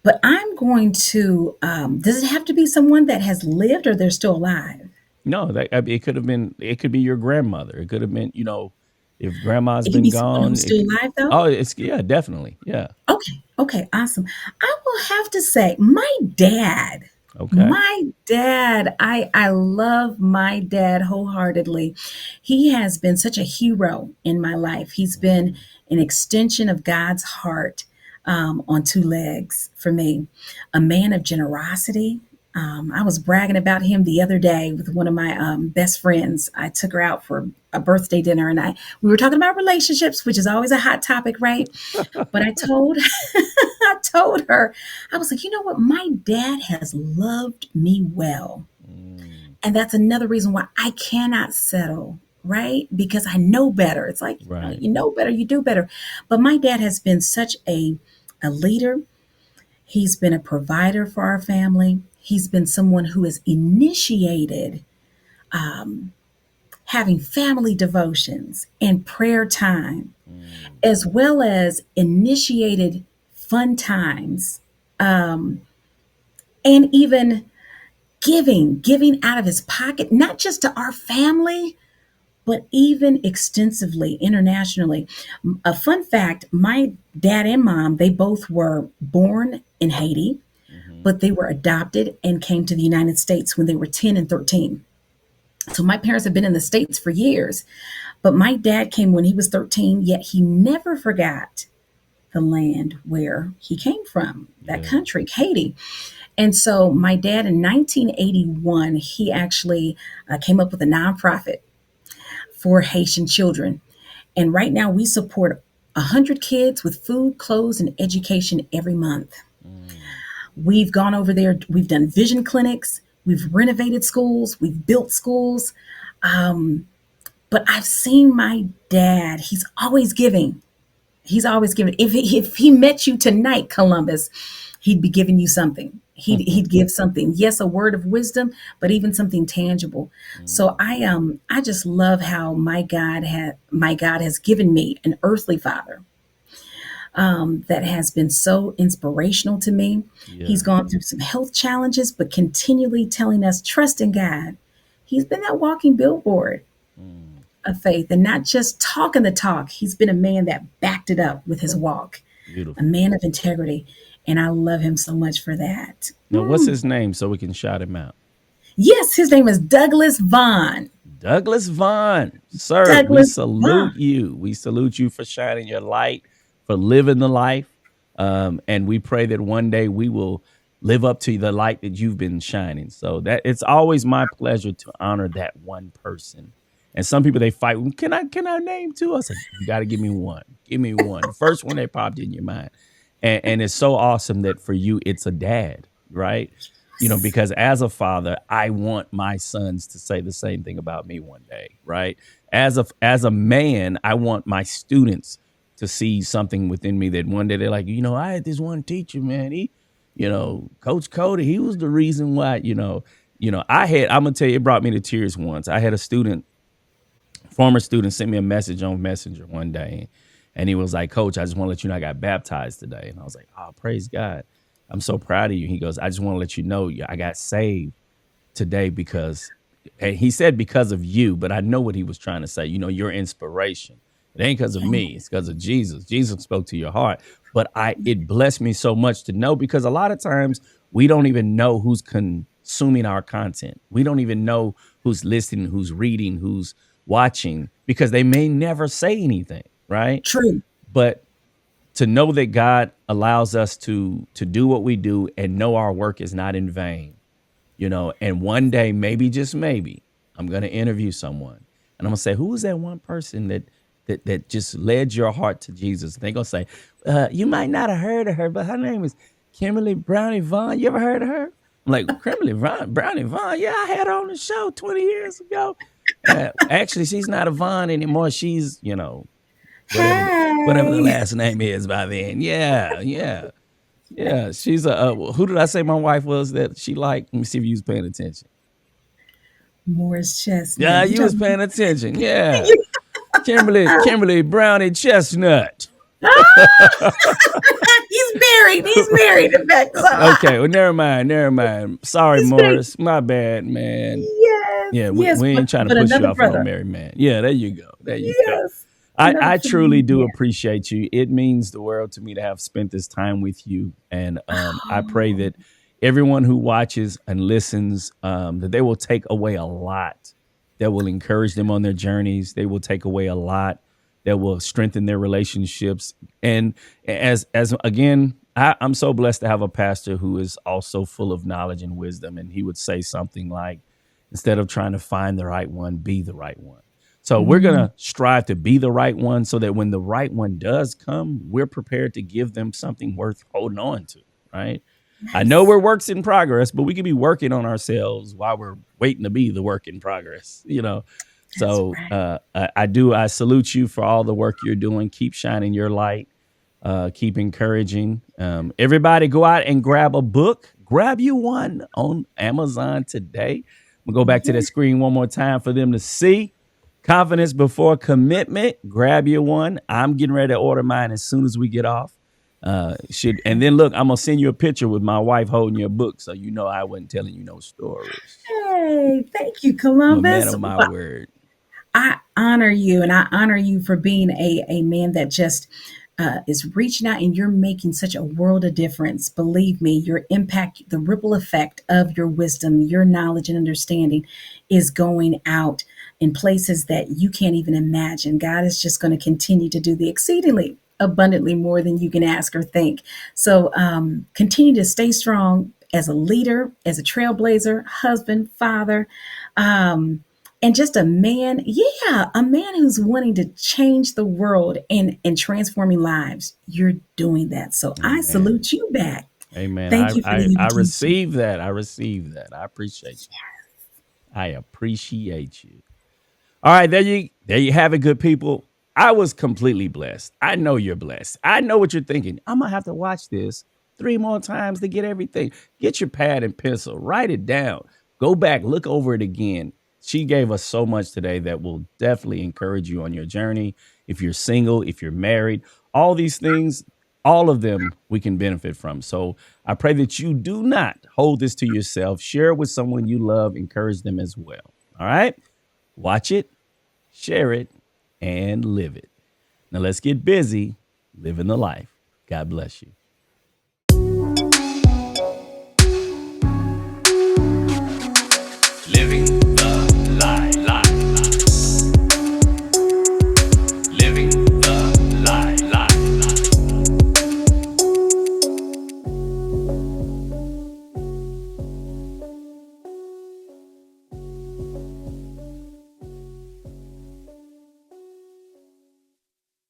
But I'm going to, does it have to be someone that has lived or they're still alive? No, that I mean, it could have been. It could be your grandmother. It could have been. If grandma's It can been be someone gone. who's still alive, though. Oh, it's yeah, definitely, yeah. Okay. Okay. Awesome. I will have to say, my dad. Okay. I love my dad wholeheartedly. He has been such a hero in my life. He's been Mm, an extension of God's heart on two legs for me. A man of generosity. I was bragging about him the other day with one of my best friends. I took her out for a birthday dinner, and I we were talking about relationships, which is always a hot topic, right? But I told I told her, I was like, you know what? My dad has loved me well. mm, And that's another reason why I cannot settle, right? Because I know better. It's like, right. you know better, you do better. But my dad has been such a leader. He's been a provider for our family. He's been someone who has initiated having family devotions and prayer time, Mm, as well as initiated fun times, and even giving out of his pocket, not just to our family, but even extensively internationally. A fun fact, my dad and mom, they both were born in Haiti, hmm. but they were adopted and came to the United States when they were 10 and 13. So my parents have been in the States for years, but my dad came when he was 13, yet he never forgot the land where he came from, that Yeah. country, Haiti. And so my dad in 1981, he actually came up with a nonprofit for Haitian children. And right now we support 100 kids with food, clothes, and education every month. Mm, We've gone over there, we've done vision clinics, we've renovated schools, we've built schools. But I've seen my dad, he's always giving. He's always giving. If he met you tonight, Columbus, he'd be giving you something. He'd give something. Yes, a word of wisdom, but even something tangible. So mm, I just love how my God has given me an earthly father that has been so inspirational to me. He's yeah. gone through some health challenges, but continually telling us trust in God. He's been that walking billboard Mm, of faith and not just talking the talk. He's been a man that backed it up with his walk, a beautiful. man of integrity. And I love him so much for that. Now, what's his name so we can shout him out? Yes, his name is Douglas Vaughn. Douglas Vaughn, sir, we Douglas salute Vaughn. you. We salute you for shining your light, for living the life. And we pray that one day we will live up to the light that you've been shining. So that it's always my pleasure to honor that one person. And some people they fight. Can I name two? I said, you got to give me one. Give me one. The first one that popped in your mind. And it's so awesome that for you, it's a dad, right? Yes. Because as a father, I want my sons to say the same thing about me one day, right? As a man, I want my students to see something within me that one day they're like, I had this one teacher, man. Coach Cody, he was the reason why, I'm gonna tell you, it brought me to tears once. I had a student, former student, sent me a message on Messenger one day, and he was like, Coach, I just want to let you know I got baptized today. And I was like, oh, praise God. I'm so proud of you. He goes, I just want to let you know I got saved today because, and he said because of you, but I know what he was trying to say. Your inspiration. It ain't because of Yeah. me. It's because of Jesus. Jesus spoke to your heart. But it blessed me so much to know because a lot of times we don't even know who's consuming our content. We don't even know who's listening, who's reading, who's watching because they may never say anything, right? True. But to know that God allows us to do what we do and know our work is not in vain, and one day, maybe just maybe, I'm gonna interview someone and I'm gonna say, who was that one person that just led your heart to Jesus? They're gonna say, you might not have heard of her, but her name is Kimberly Brownie Vaughn. You ever heard of her? I'm like, Kimberly Brownie Vaughn. Yeah, I had her on the show 20 years ago. Actually, she's not a Vaughn anymore. She's, whatever the Hey. last name is by then. Yeah, yeah. Yeah, she's a. Who did I say my wife was that she liked? Let me see if you was paying attention. Morris Yeah, Chestnut. You you was talking? paying attention. Yeah, Kimberly Brownie Chestnut. He's married. He's married. In fact, so Okay, well, never mind, never mind. Sorry, he's married. Morris. My bad, man. Yes, Yeah, we, yes, we but ain't trying to but push you another off on no brother. married man. Yeah, there you go. There you go. Yes, I, another I truly phenomenal do man. appreciate you. It means the world to me to have spent this time with you. And I pray Oh, that everyone who watches and listens, that they will take away a lot that will encourage them on their journeys. They will take away a lot that will strengthen their relationships. And as again, I'm so blessed to have a pastor who is also full of knowledge and wisdom. And he would say something like, instead of trying to find the right one, be the right one. So we're going mm, to strive to be the right one so that when the right one does come, we're prepared to give them something worth holding on to, right? I know yes, we're works in progress, but we could be working on ourselves while we're waiting to be the work in progress, you know? that's So right. I salute you for all the work you're doing. Keep shining your light. Keep encouraging. Everybody go out and grab a book. Grab you one on Amazon today. We'll go back to that Yeah. screen one more time for them to see. Confidence before commitment. Grab you one. I'm getting ready to order mine as soon as we get off. Should and then look, I'm gonna send you a picture with my wife holding your book, so you know I wasn't telling you no stories. Hey, thank you, I'm a man Columbus. of my Well, word. I honor you, and I honor you for being a man that just is reaching out, and you're making such a world of difference. Believe me, your impact, the ripple effect of your wisdom, your knowledge, and understanding is going out in places that you can't even imagine. God is just going to continue to do the exceedingly abundantly more than you can ask or think. So continue to stay strong as a leader, as a trailblazer, husband, father. And just a man, yeah, a man who's wanting to change the world and transforming lives. You're doing that. So I Amen. salute you back. Amen. Thank you for the I invitation. receive that. I receive that. I appreciate you. I appreciate you. All right, there you have it, good people. I was completely blessed. I know you're blessed. I know what you're thinking. I'm gonna have to watch this 3 more times to get everything. Get your pad and pencil, write it down, go back, look over it again. She gave us so much today that will definitely encourage you on your journey. If you're single, if you're married, all these things, all of them we can benefit from. So I pray that you do not hold this to yourself. Share it with someone you love, encourage them as well. All right. Watch it, share it, and live it. Now let's get busy living the life. God bless you. Living